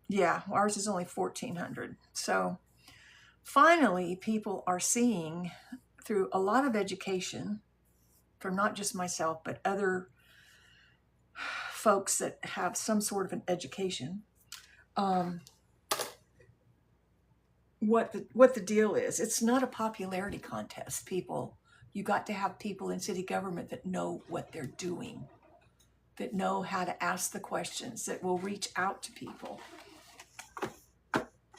yeah, ours is only 1,400. So finally, people are seeing through a lot of education from not just myself, but other folks that have some sort of an education, what the deal is. It's not a popularity contest, people. You got to have people in city government that know what they're doing. that know how to ask the questions, that will reach out to people.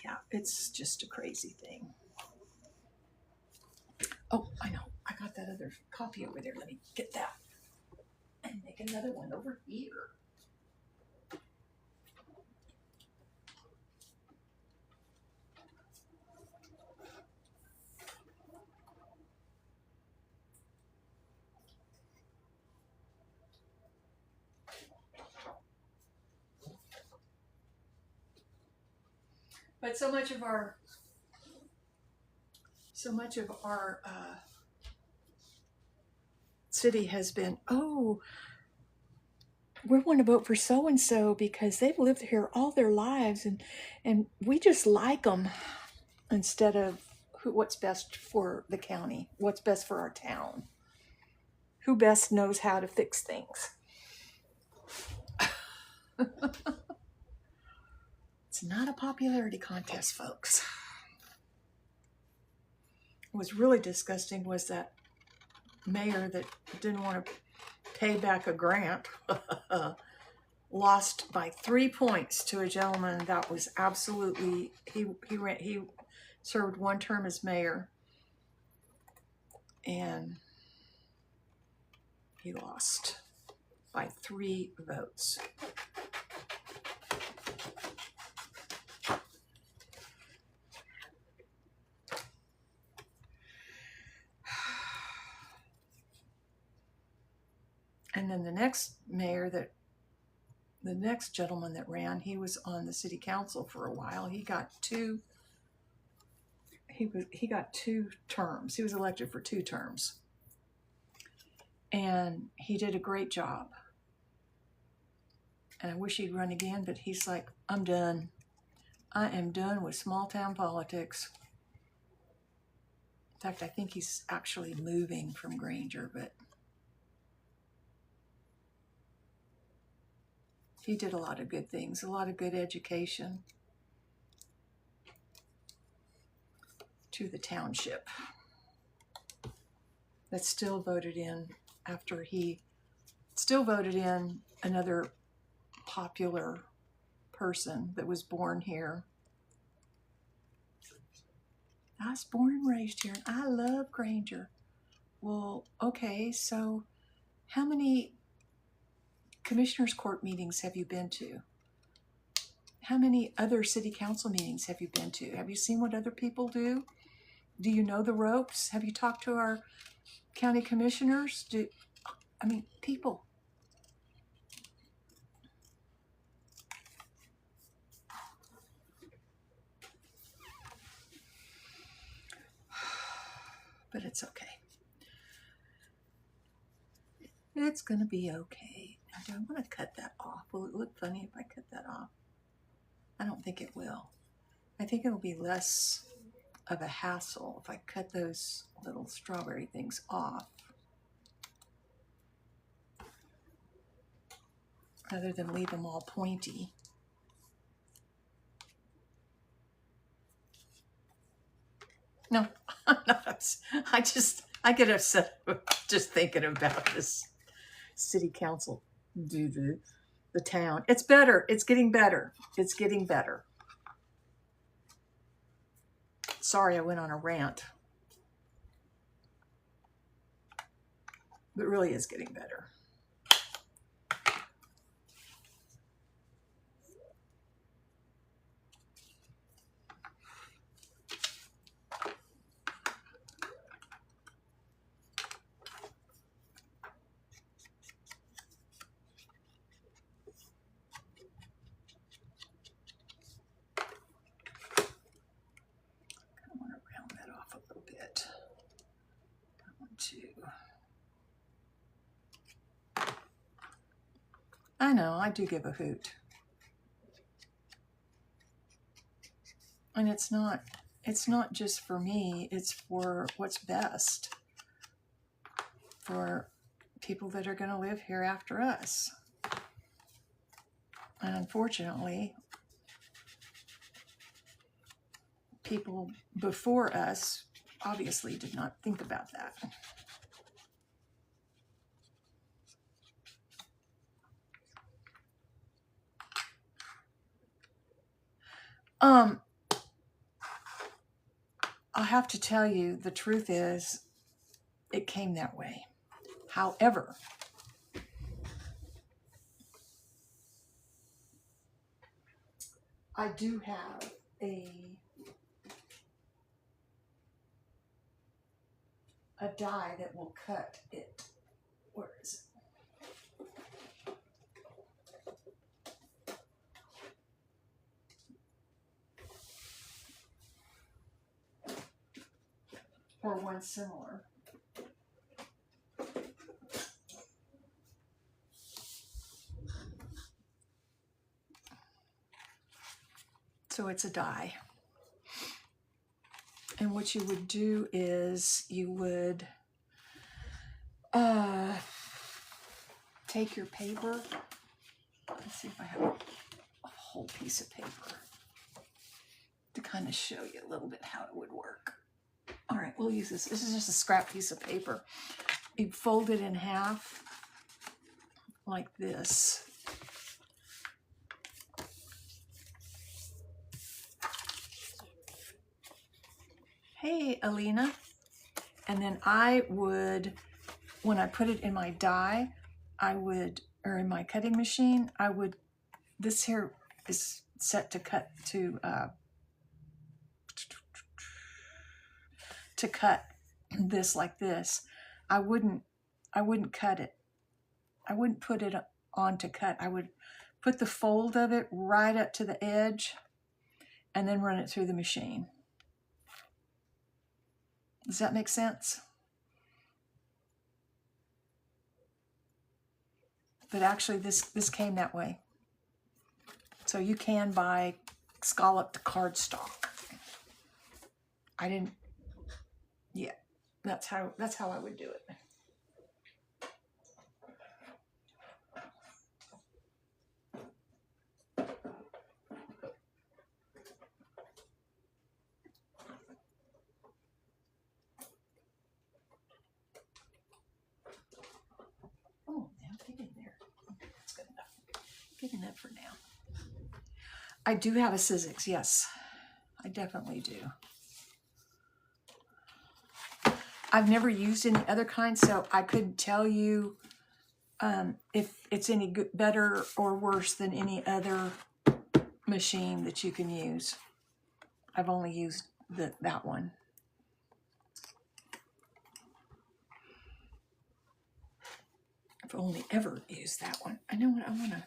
Yeah, it's just a crazy thing. Oh, I know. I got that other copy over there. Let me get that and make another one over here. But so much of our city has been, oh, we want to vote for so and so because they've lived here all their lives, and we just like them, instead of what's best for the county, what's best for our town, who best knows how to fix things. It's not a popularity contest, folks. What was really disgusting was that mayor that didn't want to pay back a grant lost by 3 points to a gentleman that was absolutely, he served 1 term as mayor, and he lost by 3 votes. And then the next gentleman that ran, he was on the city council for a while. He got 2 terms. He was elected for 2 terms. And he did a great job. And I wish he'd run again, but he's like, I'm done. I am done with small town politics. In fact, I think he's actually moving from Granger, but he did a lot of good things, a lot of good education to the township. That still voted in after he still voted in another popular person that was born here. I was born and raised here, and I love Granger. Well, okay, so how many commissioners' court meetings have you been to? How many other city council meetings have you been to? Have you seen what other people do? Do you know the ropes? Have you talked to our county commissioners? People. But it's okay. It's going to be okay. Now, do I want to cut that off? Will it look funny if I cut that off? I don't think it will. I think it'll be less of a hassle if I cut those little strawberry things off, rather than leave them all pointy. No, I'm not upset. I get upset just thinking about this city council do the town. It's better. It's getting better. It's getting better. Sorry, I went on a rant. But it really is getting better. I know, I do give a hoot. And it's not just for me, it's for what's best for people that are going to live here after us. And unfortunately, people before us obviously did not think about that. Um, I'll have to tell you, the truth is, it came that way. However, I do have a die that will cut it. Where is it? Or one similar. So it's a die. And what you would do is you would take your paper. Let's see if I have a whole piece of paper to kind of show you a little bit how it would work. All right, we'll use this. This is just a scrap piece of paper. You fold it in half like this. Hey, Alina. And then I would, when I put it in my die, or in my cutting machine, this here is set to cut to cut this like this. I wouldn't cut it. I wouldn't put it on to cut. I would put the fold of it right up to the edge and then run it through the machine. Does that make sense? But actually this came that way. So you can buy scalloped cardstock. I didn't, yeah, that's how I would do it. Oh, now get in there. That's good enough. Good enough for now. I do have a Sizzix, yes. I definitely do. I've never used any other kind, so I couldn't tell you if it's any better or worse than any other machine that you can use. I've only used that one. I've only ever used that one. I know what I want to.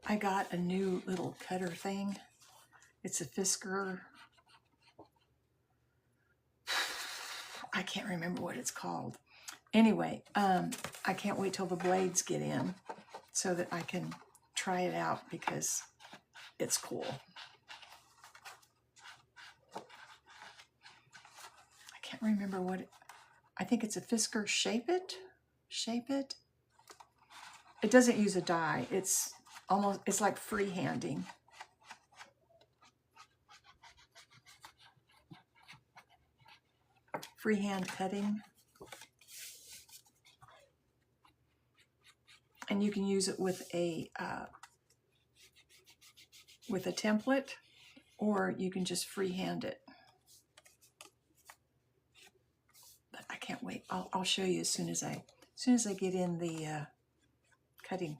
I got a new little cutter thing. It's a Fisker. I can't remember what it's called. Anyway, I can't wait till the blades get in so that I can try it out because it's cool. I can't remember I think it's a Fisker Shape It. It doesn't use a die. It's like freehanding. Freehand cutting. And you can use it with a template, or you can just freehand it. But I can't wait. I'll show you as soon as I get in the cutting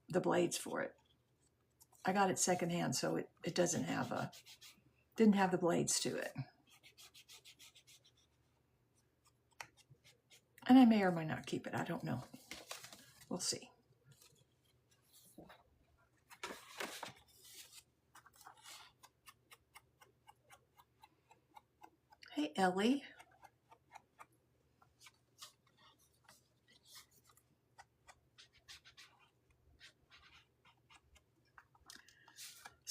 the blades for it. I got it secondhand, so it didn't have the blades to it. And I may or may not keep it. I don't know. We'll see. Hey, Ellie.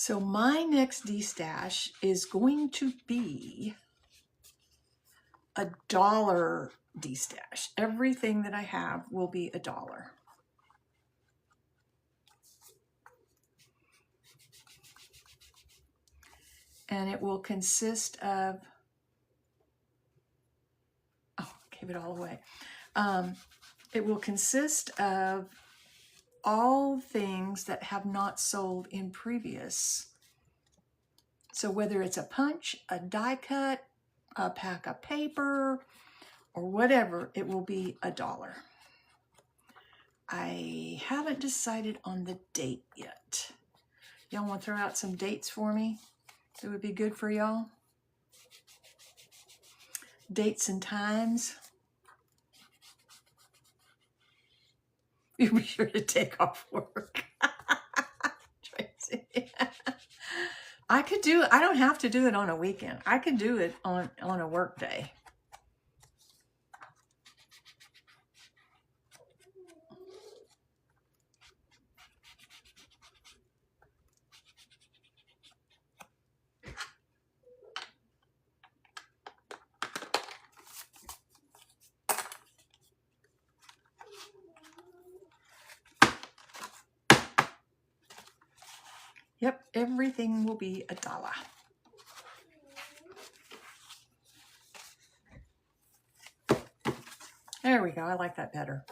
So my next D-stash is going to be $1 D-stash. Everything that I have will be $1. And it will consist of, oh, I gave it all away. It will consist of all things that have not sold in previous. So whether it's a punch, a die cut, a pack of paper, or whatever, it will be $1. I haven't decided on the date yet. Y'all want to throw out some dates for me that would be good for y'all? Dates and times. You be sure to take off work. Tracy. I could do, I don't have to do it on a weekend. I could do it on a work day. Yep, everything will be $1. There we go. I like that better.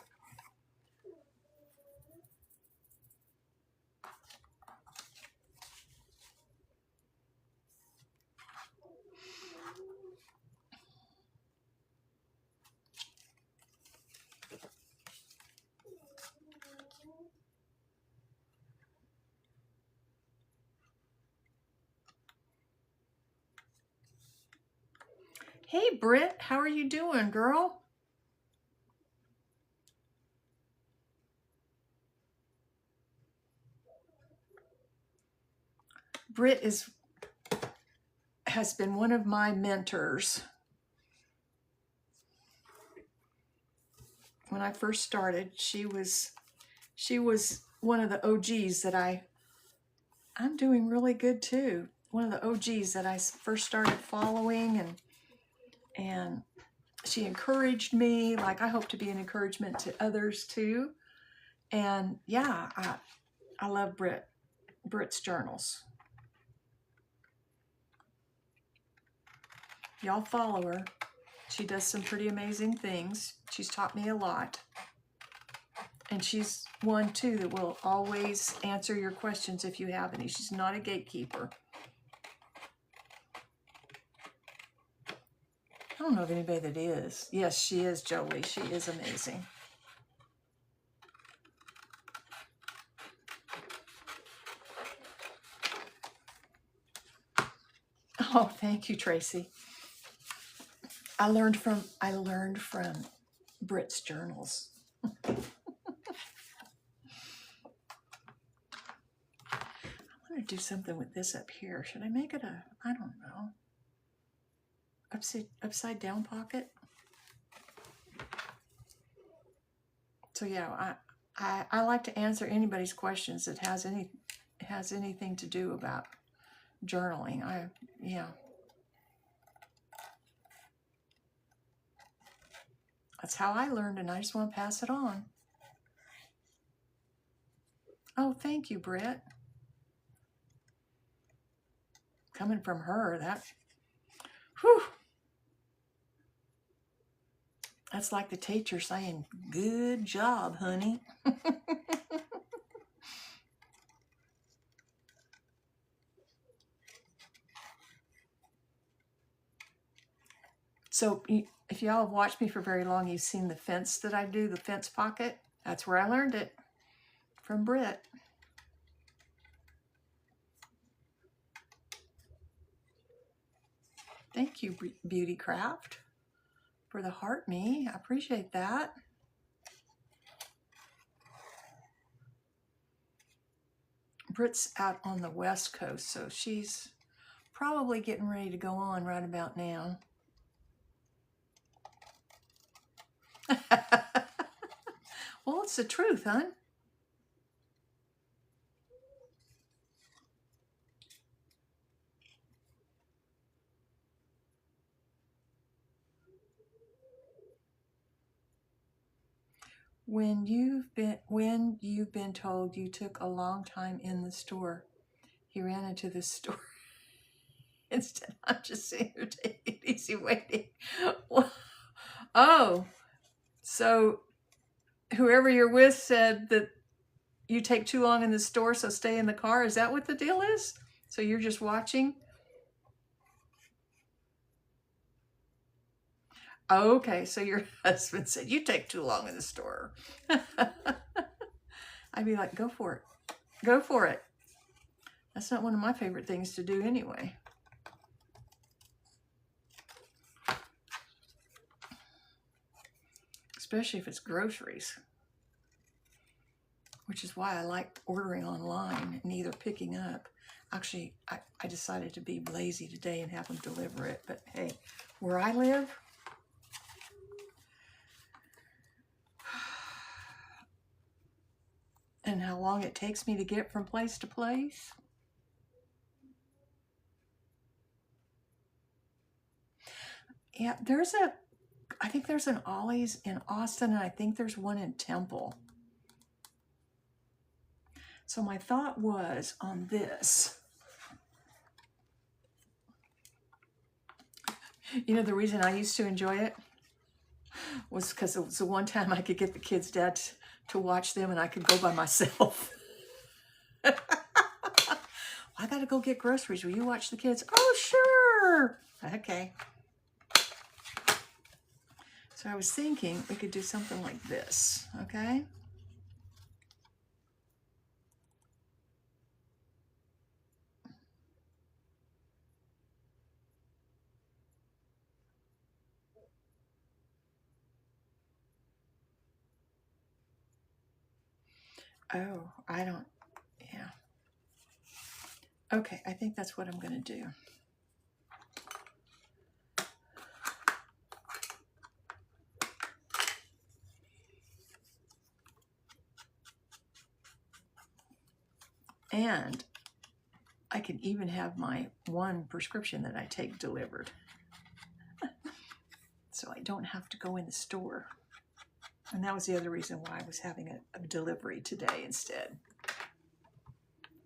Hey, Britt, how are you doing, girl? Britt has been one of my mentors. When I first started, she was one of the OGs that I'm doing really good too. One of the OGs that I first started following, and she encouraged me, like I hope to be an encouragement to others too. And yeah, I love Britt's journals. Y'all follow her. She does some pretty amazing things. She's taught me a lot. And she's one too that will always answer your questions if you have any. She's not a gatekeeper. I don't know of anybody that is. Yes, she is, Jolie. She is amazing. Oh, thank you, Tracy. I learned from Britt's journals. I want to do something with this up here. Should I make it I don't know, upside down pocket? So yeah, I like to answer anybody's questions that has anything to do about journaling. Yeah. That's how I learned, and I just want to pass it on. Oh, thank you, Britt. Coming from her, whew. That's like the teacher saying, good job, honey. So if y'all have watched me for very long, you've seen the fence that I do, the fence pocket. That's where I learned it, from Britt. Thank you, Beauty Craft, for the heart me. I appreciate that. Britt's out on the West Coast, so she's probably getting ready to go on right about now. Well, it's the truth, hon. When you've been told you took a long time in the store, he ran into the store. Instead, I'm just sitting here taking it easy waiting. Oh, so whoever you're with said that you take too long in the store, so stay in the car. Is that what the deal is? So you're just watching? Okay, so your husband said you take too long in the store. I'd be like, go for it. Go for it. That's not one of my favorite things to do anyway. Especially if it's groceries. Which is why I like ordering online and either picking up. Actually, I decided to be lazy today and have them deliver it. But hey, where I live, and how long it takes me to get from place to place. Yeah, I think there's an Ollie's in Austin, and I think there's one in Temple. So my thought was on this. You know, the reason I used to enjoy it was because it was the one time I could get the kids' dad to watch them and I could go by myself. I gotta go get groceries. Will you watch the kids? Oh, sure. Okay. So I was thinking we could do something like this, okay? Oh, yeah. Okay, I think that's what I'm gonna do. And I can even have my one prescription that I take delivered. So I don't have to go in the store. And that was the other reason why I was having a delivery today instead.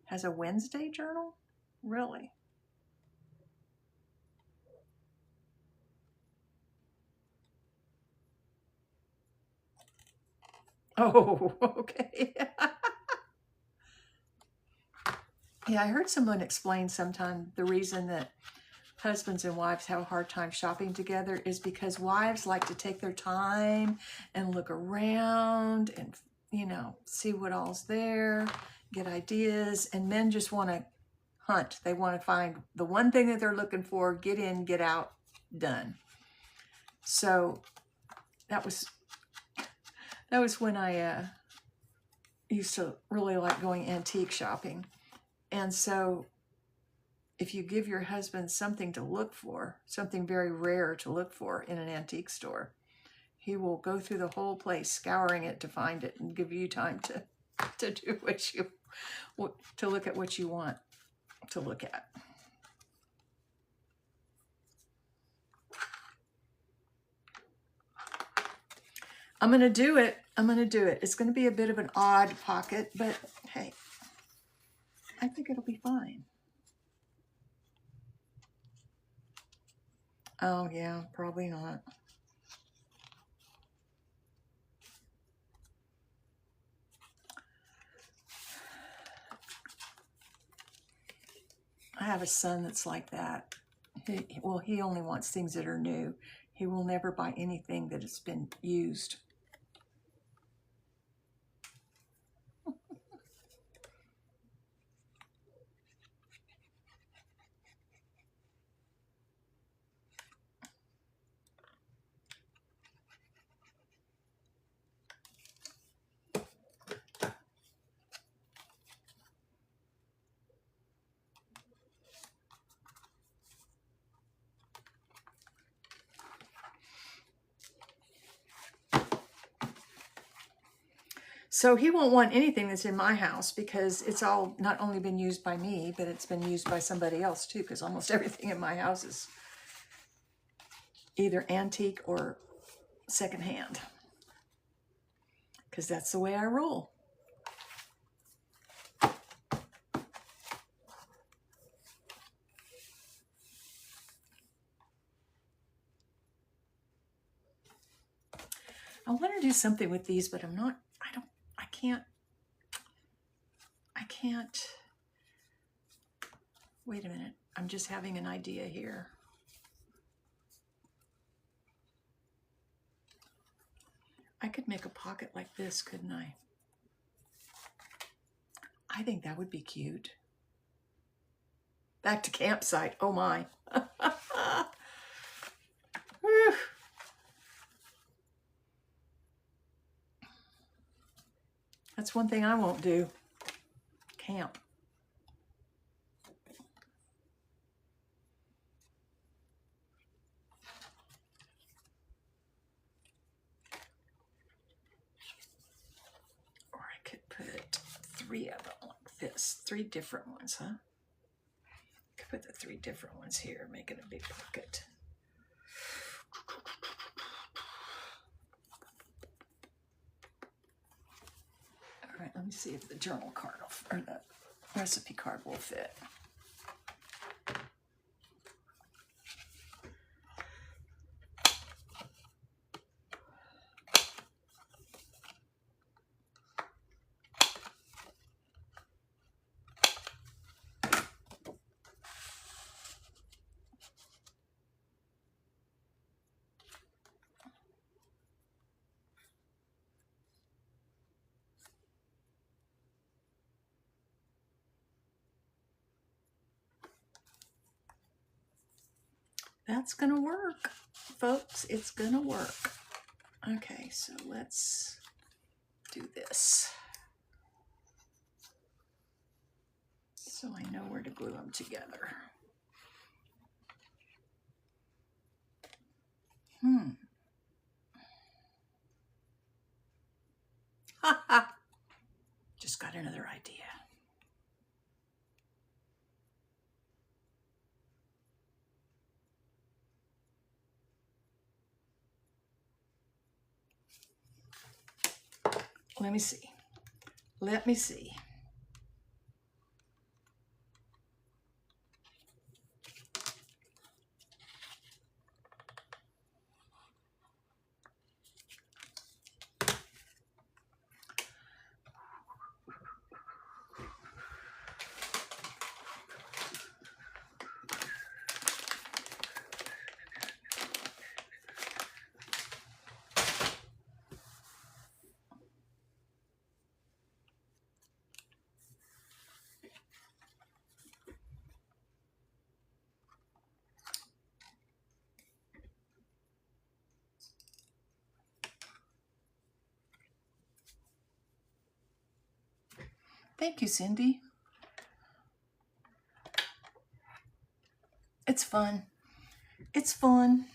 Has a Wednesday journal? Really? Oh, okay. Yeah, I heard someone explain sometime the reason that husbands and wives have a hard time shopping together is because wives like to take their time and look around and, you know, see what all's there, get ideas, and men just want to hunt. They want to find the one thing that they're looking for, get in, get out, done. So that was when I used to really like going antique shopping. And so if you give your husband something to look for, something very rare to look for in an antique store, he will go through the whole place scouring it to find it and give you time to do to look at what you want to look at. I'm going to do it. It's going to be a bit of an odd pocket, but hey, I think it'll be fine. Oh yeah, probably not. I have a son that's like that. He only wants things that are new. He will never buy anything that has been used. So he won't want anything that's in my house because it's all not only been used by me, but it's been used by somebody else too, because almost everything in my house is either antique or secondhand. because that's the way I roll. I want to do something with these, but I can't. Wait a minute. I'm just having an idea here. I could make a pocket like this, couldn't I? I think that would be cute. Back to campsite. Oh my. That's one thing I won't do. Camp. Or I could put 3 of them like this. 3 different ones, huh? Could put the 3 different ones here, make it a big pocket. All right, let me see if the journal card or the recipe card will fit. That's gonna work, folks. It's gonna work. Okay, so let's do this so I know where to glue them together. Ha ha! Just got another idea. Let me see. Let me see. Thank you, Cindy. It's fun. It's fun.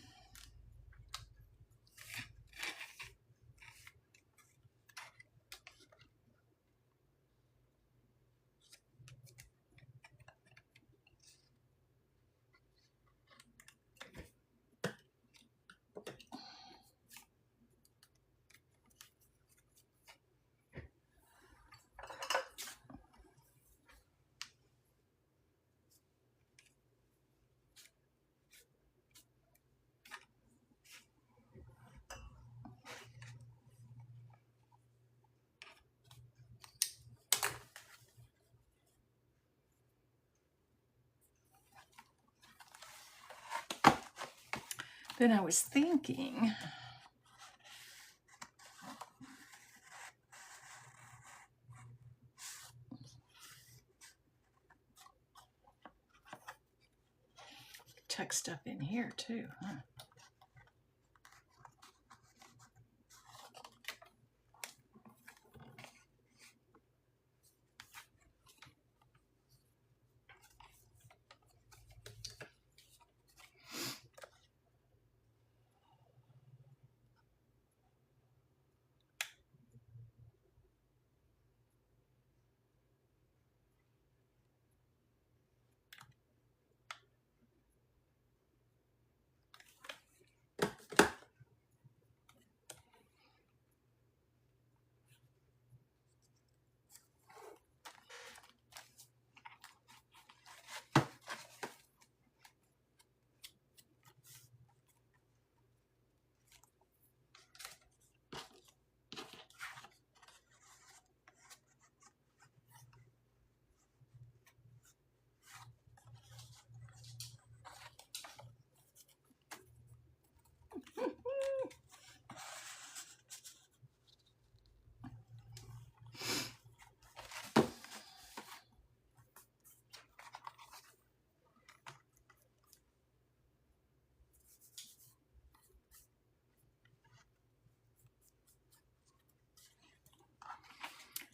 Then I was thinking, tuck stuff in here too, huh?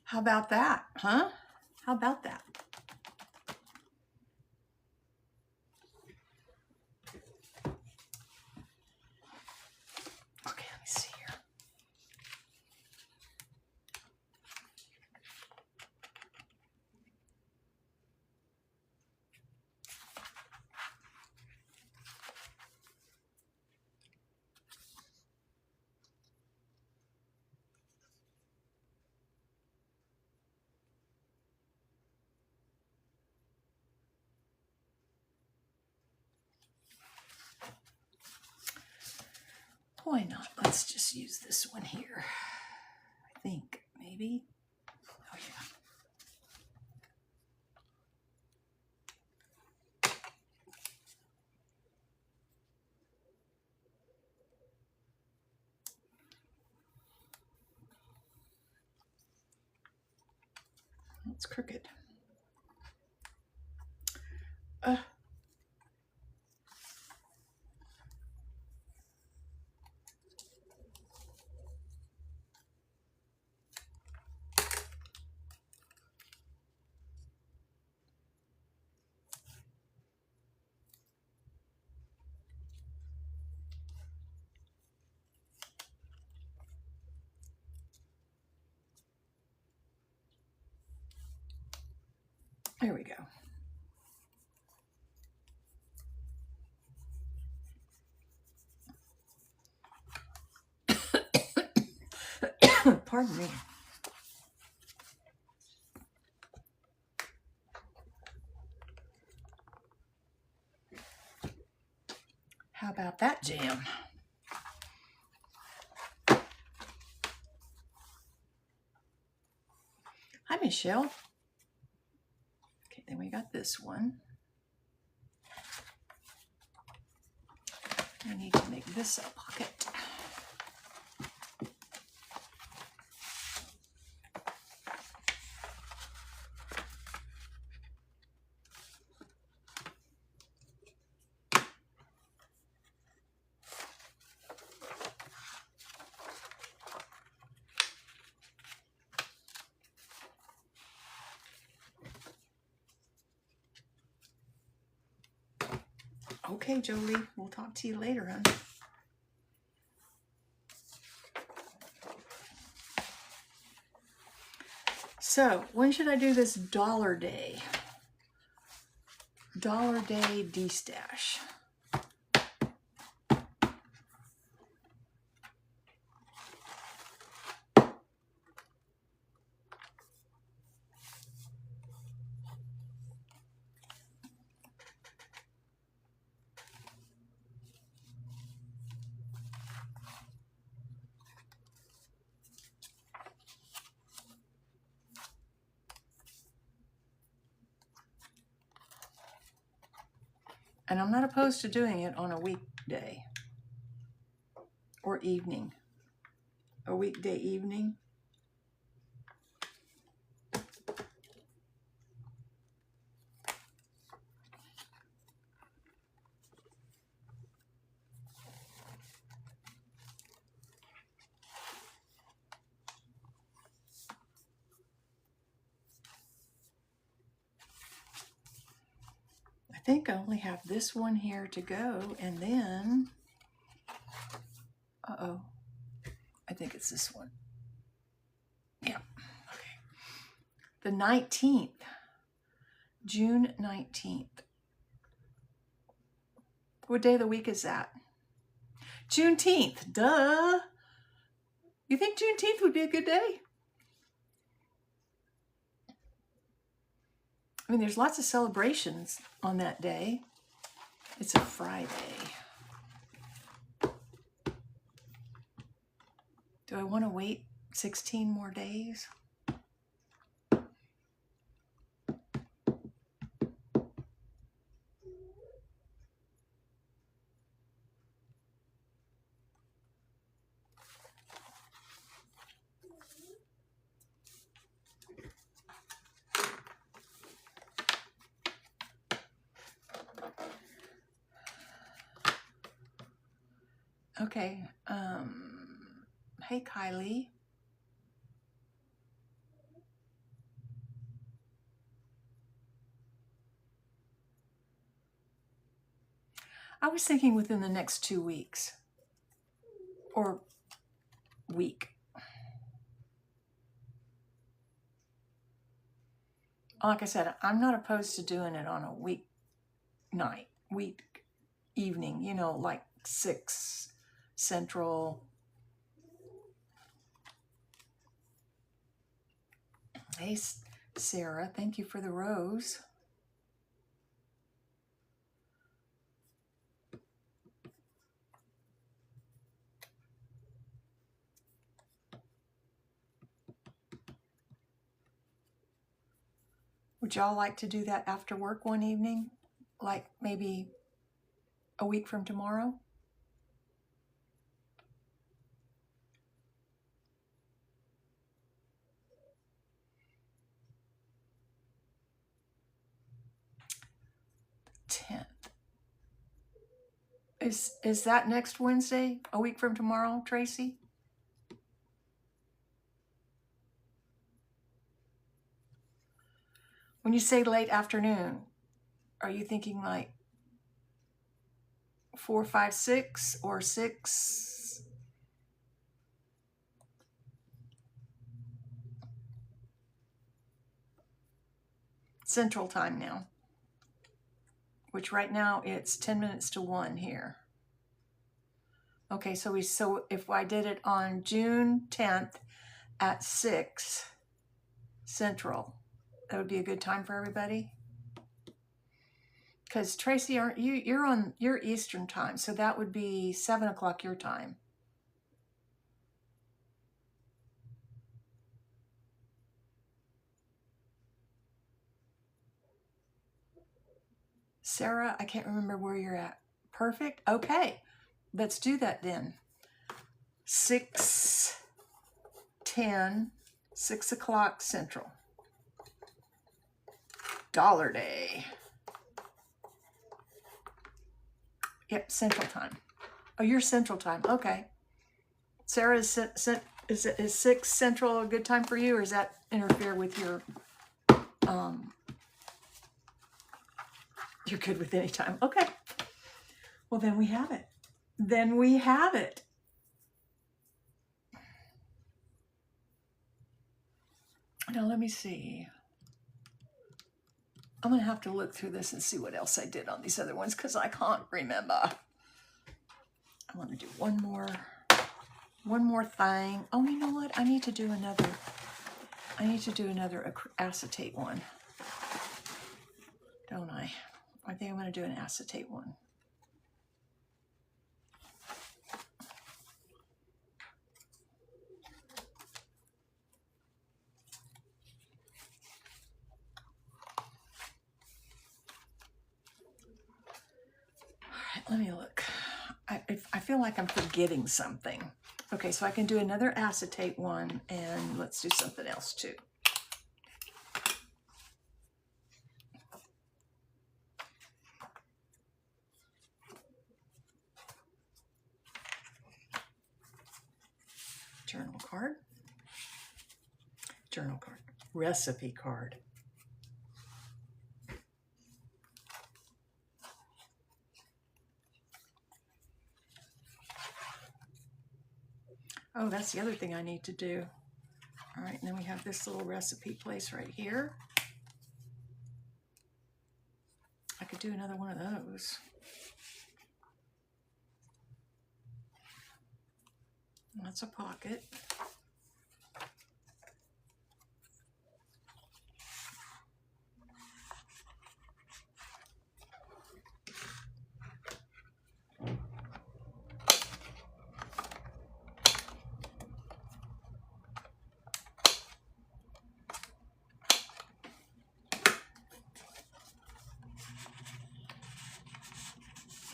How about that, huh? How about that? Okay, let me see here. Why not? Let's just use this one here. I think, maybe. Oh, yeah. It's crooked. There we go. Pardon me. How about that jam? Hi, Michelle. Okay, then we got this one. I need to make this a pocket. Okay, Jolie, we'll talk to you later, hon. So, when should I do this Dollar Day? Dollar Day D-Stash. And I'm not opposed to doing it on a weekday or evening. A weekday evening. I think I only have this one here to go, and then, uh-oh, I think it's this one. Yeah, okay. The 19th, June 19th. What day of the week is that? Juneteenth, duh. You think Juneteenth would be a good day? I mean, there's lots of celebrations on that day. It's a Friday. Do I want to wait 16 more days? Okay. Hey, Kylie. I was thinking within the next 2 weeks or week. Like I said, I'm not opposed to doing it on a week evening, you know, like 6 Central. Hey, Sarah, thank you for the rose. Would y'all like to do that after work one evening? Like maybe a week from tomorrow? Is that next Wednesday, a week from tomorrow, Tracy? When you say late afternoon, are you thinking like 4, 5, 6 or 6? Central time now, which right now it's 10 minutes to 1 here. Okay, so if I did it on June 10th at 6 Central, that would be a good time for everybody. Because Tracy, aren't you? You're on your Eastern time, so that would be 7 o'clock your time. Sarah, I can't remember where you're at. Perfect. Okay, let's do that then. 6:10, 6 o'clock Central. Dollar Day. Yep, Central time. Oh, you're Central time. Okay. Sarah, is 6 Central a good time for you, or does that interfere with your? You're good with any time. Okay. Well, then we have it. Then we have it. Now let me see. I'm going to have to look through this and see what else I did on these other ones because I can't remember. I want to do one more thing. Oh, you know what? I need to do another acetate one. Don't I? I think I'm going to do an acetate one. Let me look. I feel like I'm forgetting something. Okay, so I can do another acetate one, and let's do something else too. Journal card, recipe card. Oh, that's the other thing I need to do. All right, and then we have this little recipe place right here. I could do another one of those. That's a pocket.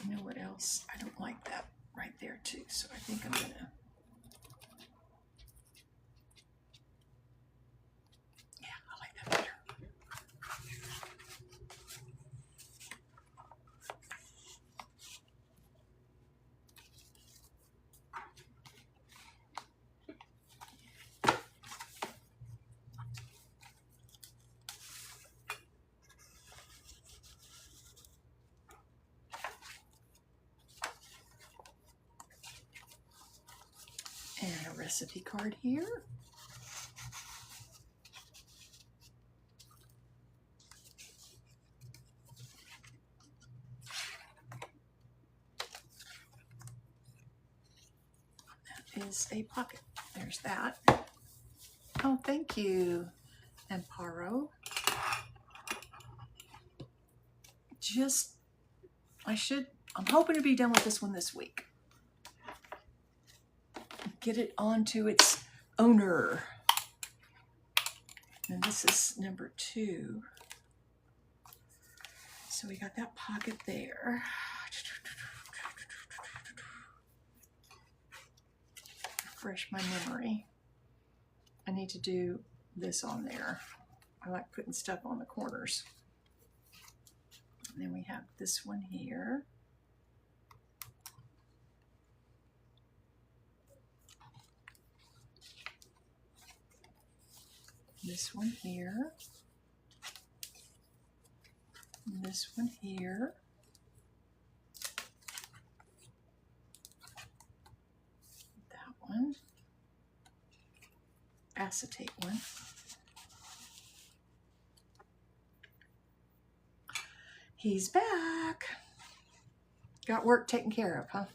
You know what else? I don't like that right there too, so I think I'm gonna, yeah, I like that better. recipe card here. That is a pocket. There's that. Oh, thank you, Amparo. I'm hoping to be done with this one this week. Get it onto its owner. And this is number 2. So we got that pocket there. Refresh my memory. I need to do this on there. I like putting stuff on the corners. And then we have this one here. This one here. And this one here. That one. Acetate one. He's back. Got work taken care of, huh?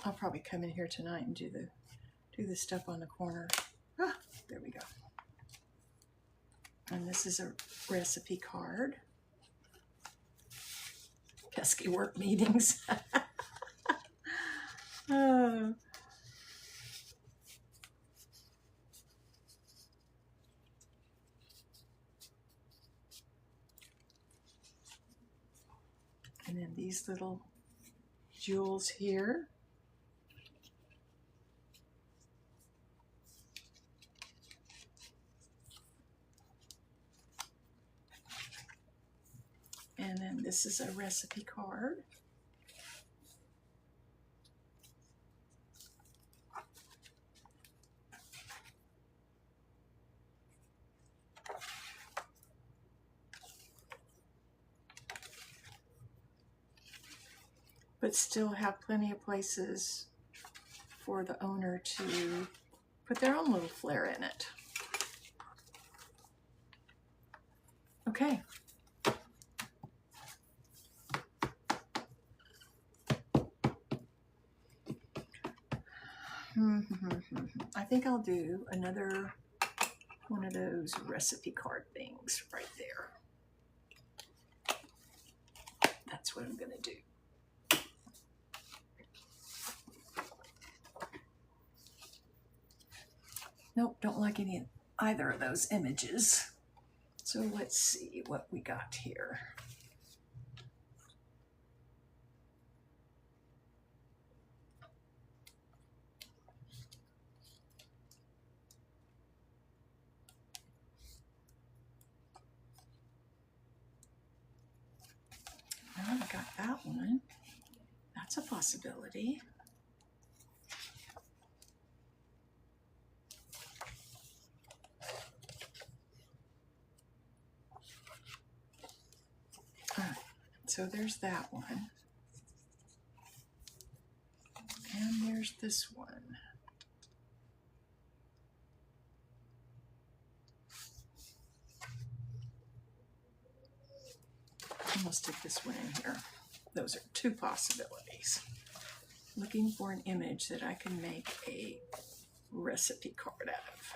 I'll probably come in here tonight and do the stuff on the corner. Ah, there we go. And this is a recipe card. Pesky work meetings. Oh. And then these little jewels here. And then this is a recipe card. But still have plenty of places for the owner to put their own little flair in it. Okay. I think I'll do another one of those recipe card things right there. That's what I'm going to do. Nope, don't like either of those images. So let's see what we got here. Well, I got that one. That's a possibility. All right, so there's that one. And there's this one. I'm going to stick this one in here. Those are 2 possibilities. Looking for an image that I can make a recipe card out of.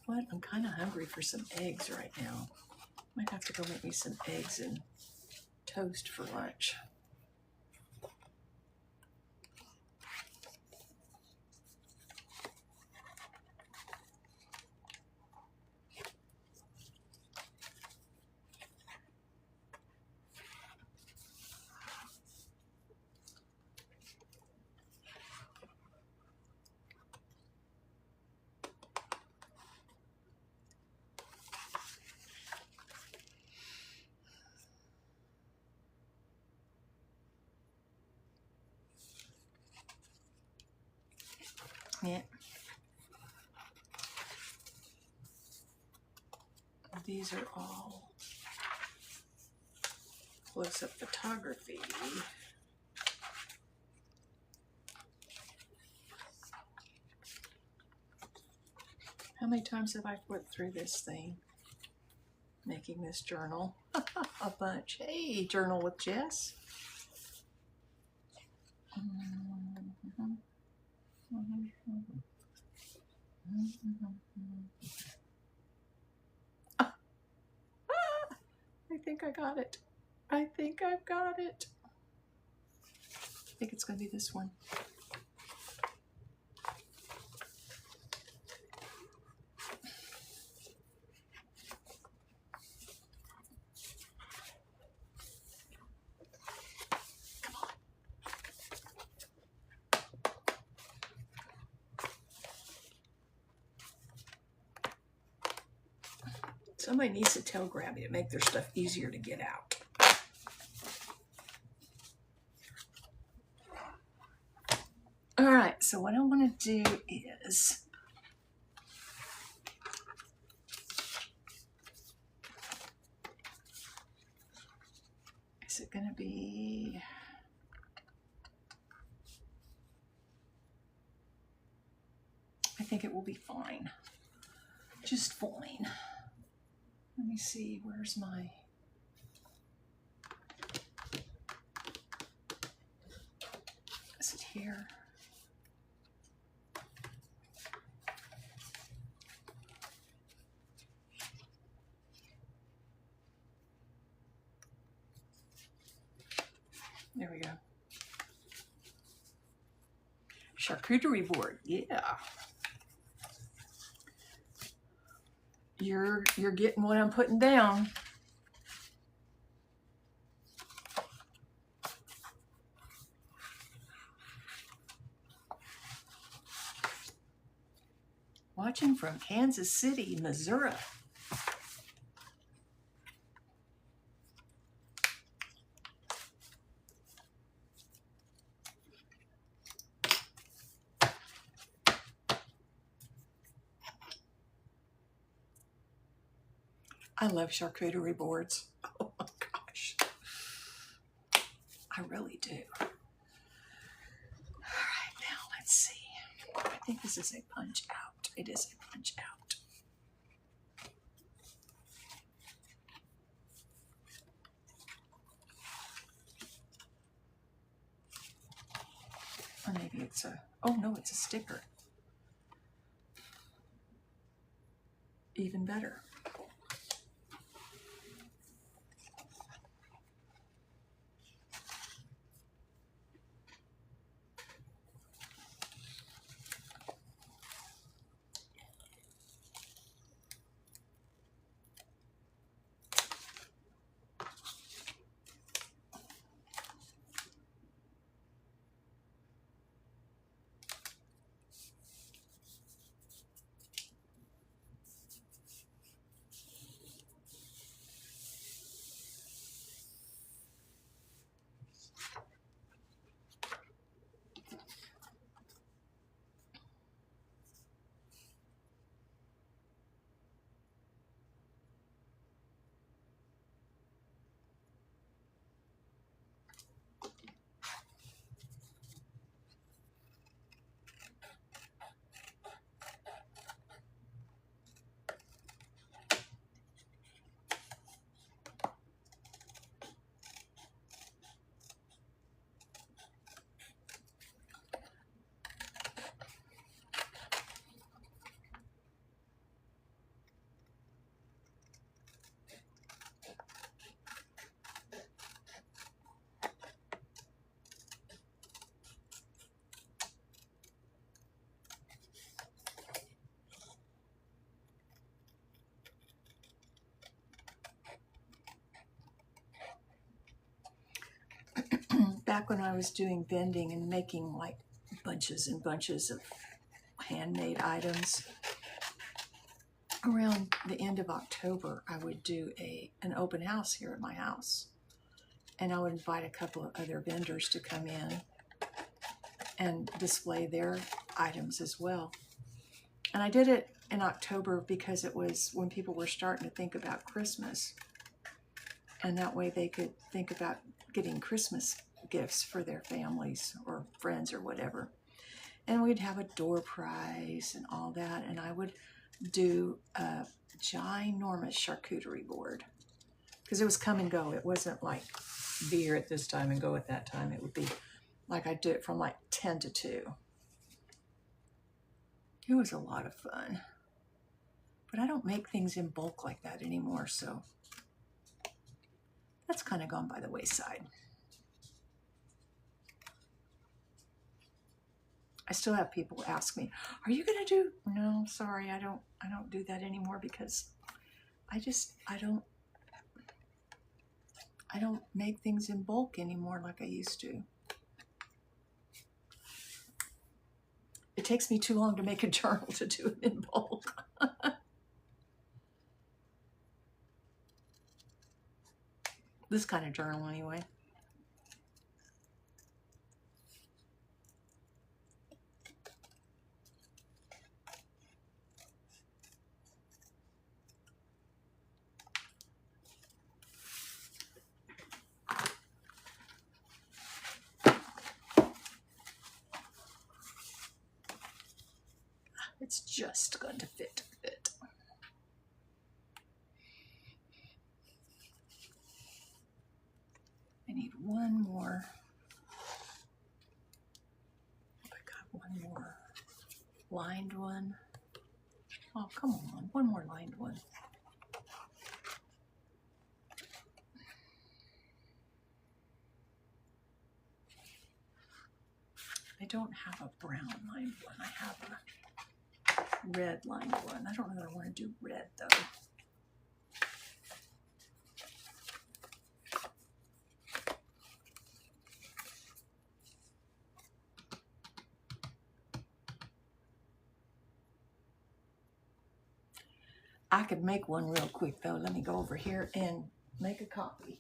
What? I'm kind of hungry for some eggs right now. Might have to go make me some eggs and toast for lunch. Yeah. These are all close-up photography. How many times have I flipped through this thing making this journal? A bunch. Hey, Journal with Jess. I think I got it. I think I've got it. I think it's going to be this one. Somebody needs to tell Grabby to make their stuff easier to get out. All right, so what I want to do is it going to be I think it will be fine. Just fine. Let me see, where's my is it here? There we go. Charcuterie board, yeah. You're getting what I'm putting down. Watching from Kansas City, Missouri. I love charcuterie boards. Oh my gosh. I really do. All right, now let's see. I think this is a punch out. It is a punch out. Or maybe it's a, oh no, it's a sticker. Even better. Back when I was doing vending and making like bunches and bunches of handmade items, around the end of October, I would do an open house here at my house. And I would invite a couple of other vendors to come in and display their items as well. And I did it in October because it was when people were starting to think about Christmas. And that way they could think about getting Christmas gifts for their families or friends or whatever. And we'd have a door prize and all that. And I would do a ginormous charcuterie board because it was come and go. It wasn't like be here at this time and go at that time. It would be like I'd do it from like 10 to 2. It was a lot of fun. But I don't make things in bulk like that anymore, so that's kind of gone by the wayside. I still have people ask me, "Are you going to do?" No, sorry, I don't do that anymore because I don't make things in bulk anymore like I used to. It takes me too long to make a journal to do it in bulk. This kind of journal anyway. It's just going to fit. I need one more. I got one more lined one. Oh, come on, one more lined one. I don't have a brown lined one. I have a red lined one. I don't know that I want to do red though. I could make one real quick though. Let me go over here and make a copy.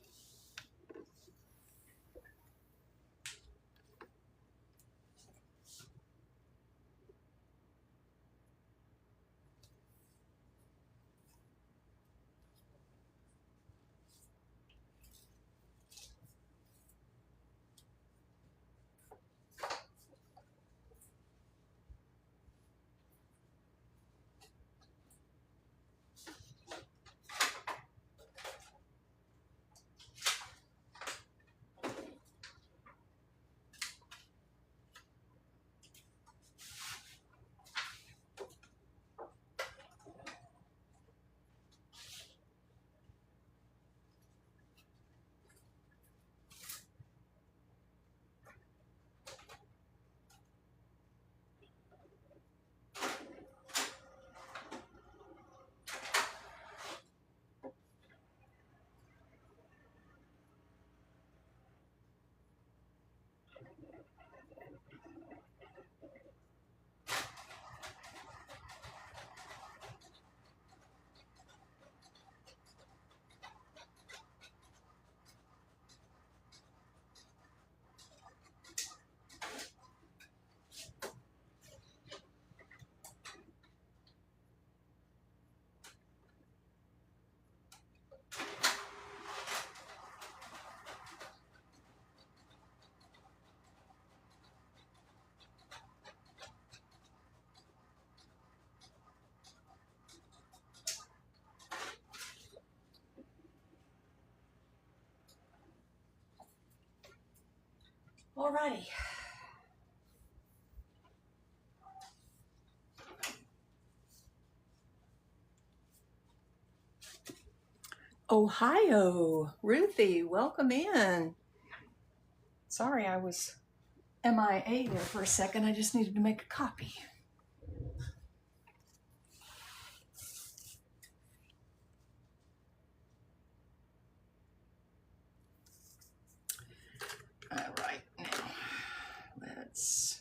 Alrighty. Ohio, Ruthie, welcome in. Sorry I was MIA there for a second. I just needed to make a copy. All right, now let's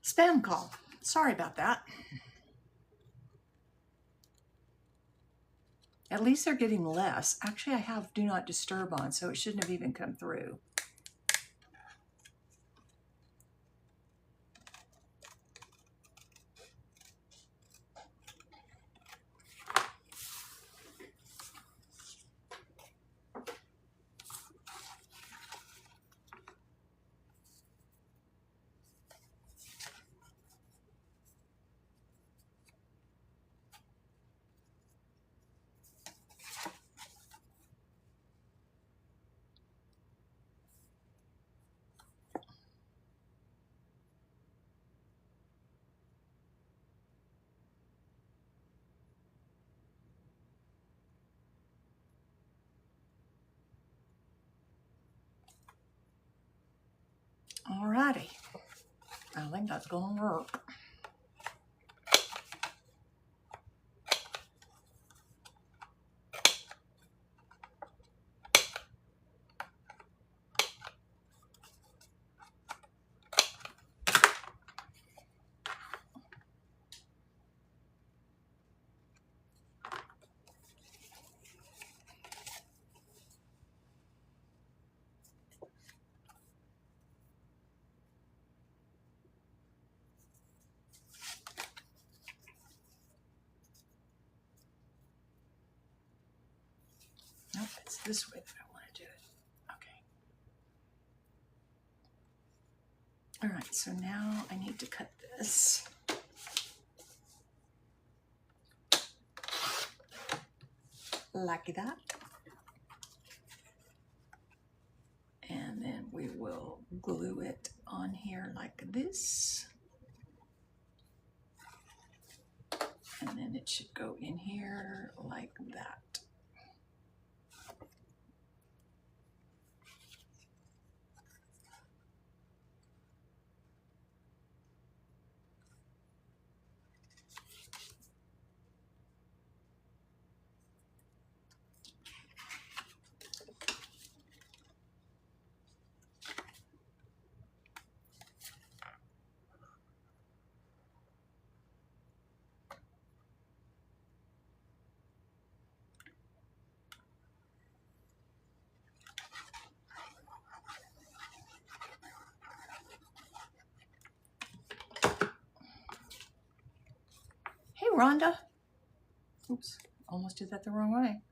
Spam call. Sorry about that. At least they're getting less. Actually, I have Do Not Disturb on, so it shouldn't have even come through. Alrighty. I think that's going to work. Nope, it's this way that I want to do it. Okay. All right, so now I need to cut this. Like that. And then we will glue it on here like this. And then it should go in here like that. Hey, Rhonda. Oops, almost did that the wrong way.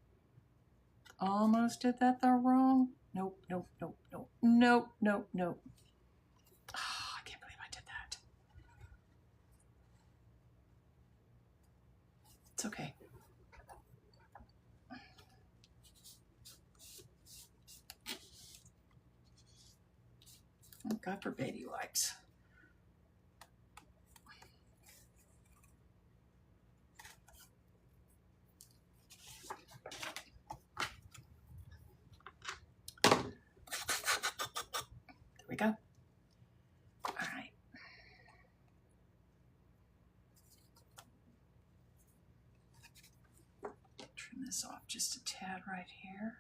Almost did that the wrong. Nope, nope, nope, nope, nope, nope, nope. Oh, I can't believe I did that. It's okay. Thank God for baby wipes. There we go. All right. Trim this off just a tad right here.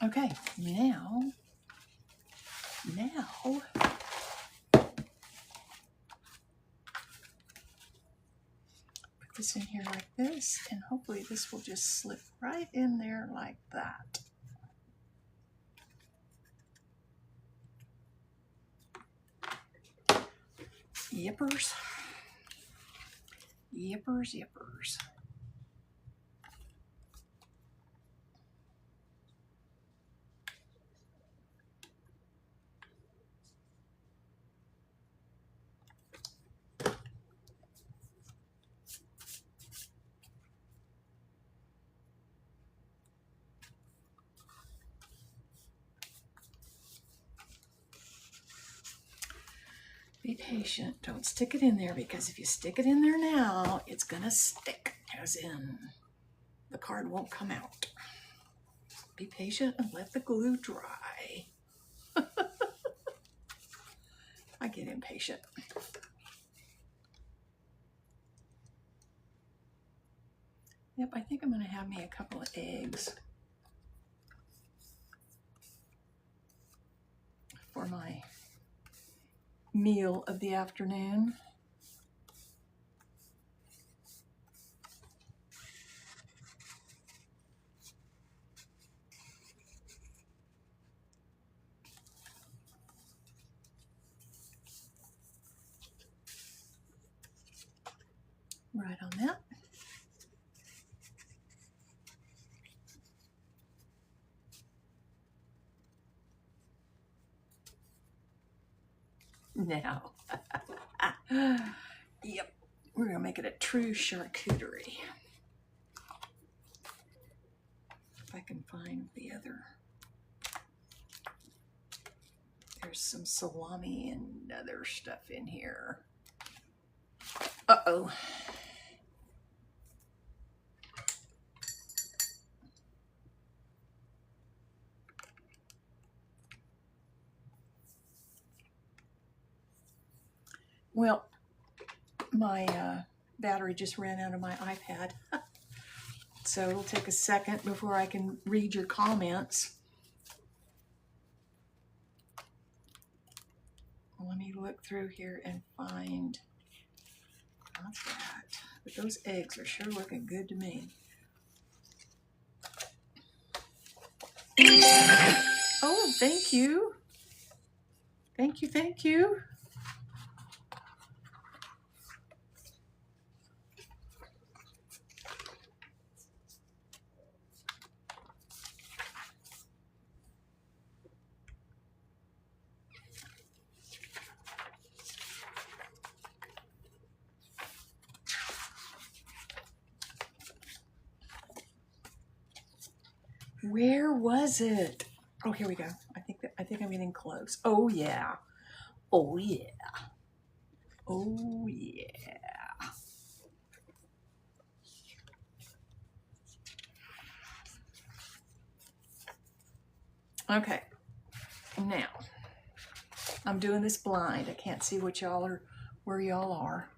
Okay, now put this in here like this, and hopefully this will just slip right in there like that. Yippers. Yippers, yippers. Be patient. Don't stick it in there, because if you stick it in there now, it's gonna stick, as in the card won't come out. Be patient and let the glue dry. I get impatient. Yep, I think I'm going to have me a couple of eggs for my meal of the afternoon. Right on that. Now, yep, we're going to make it a true charcuterie. If I can find the other. There's some salami and other stuff in here. Uh-oh. Well, my battery just ran out of my iPad. So it'll take a second before I can read your comments. Let me look through here and find, not that, but those eggs are sure looking good to me. Oh, thank you. Thank you, thank you. Where was it? Oh, here we go. I think I'm getting close. Oh yeah. Oh yeah. Oh yeah. Okay. Now, I'm doing this blind. I can't see what y'all are, where y'all are.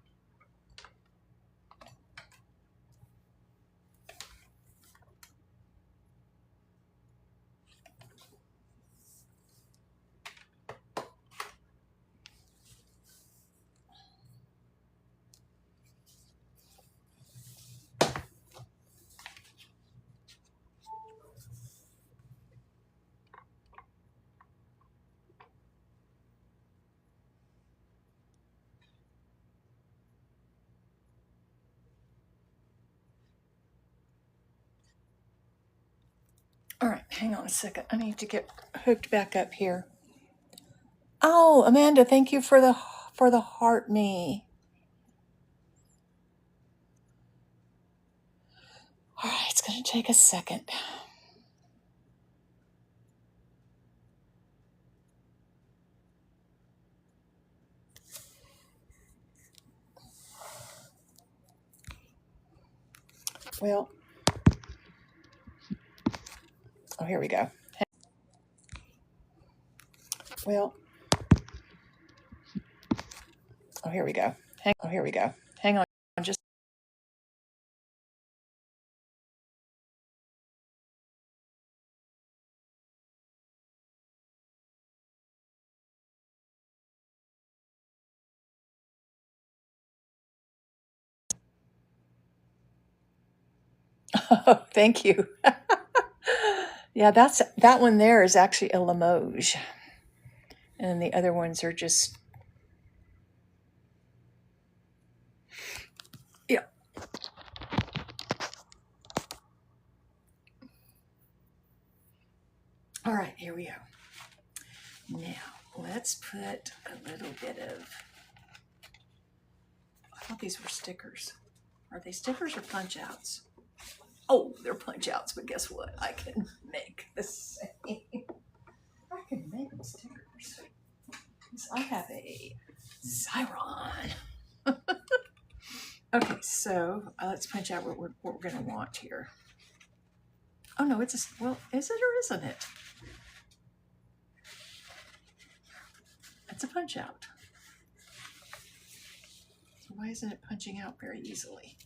All right, hang on a second. I need to get hooked back up here. Oh, Amanda, thank you for the heart me. All right, it's going to take a second. Well, oh, here we go. Well, oh, here we go. Here we go. Hang on, just. Oh, thank you. Yeah, that one there is actually a Limoges, and the other ones are just. Yeah. All right, here we go. Now let's put a little bit of. I thought these were stickers. Are they stickers or punch outs? Oh, they're punch outs, but guess what? I can make the same. I can make them stickers. So I have a Xyron. Okay, so let's punch out what we're going to want here. Oh no, it's a, well, is it or isn't it? It's a punch out. So why isn't it punching out very easily?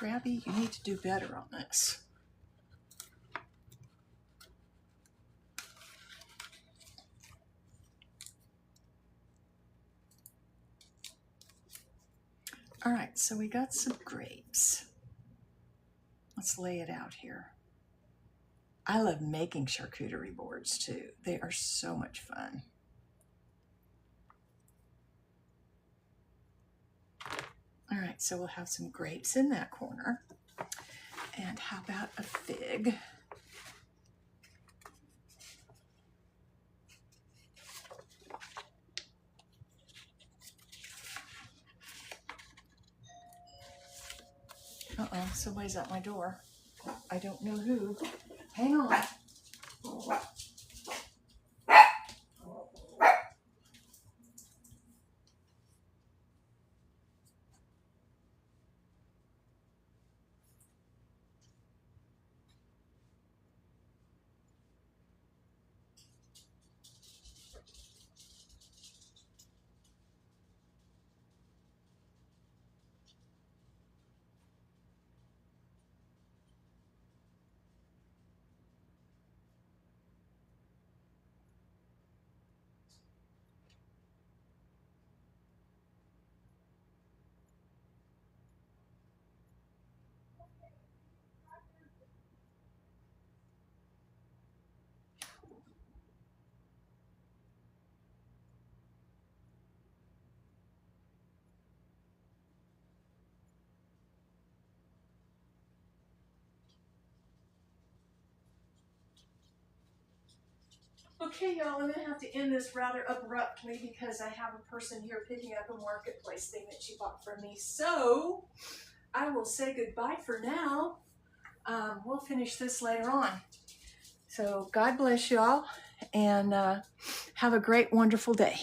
Crabby, you need to do better on this. All right, so we got some grapes. Let's lay it out here. I love making charcuterie boards too. They are so much fun. All right, so we'll have some grapes in that corner. And how about a fig? Uh-oh, somebody's at my door. I don't know who. Hang on. Okay, y'all, I'm going to have to end this rather abruptly because I have a person here picking up a marketplace thing that she bought from me. So I will say goodbye for now. We'll finish this later on. So God bless y'all, and have a great, wonderful day.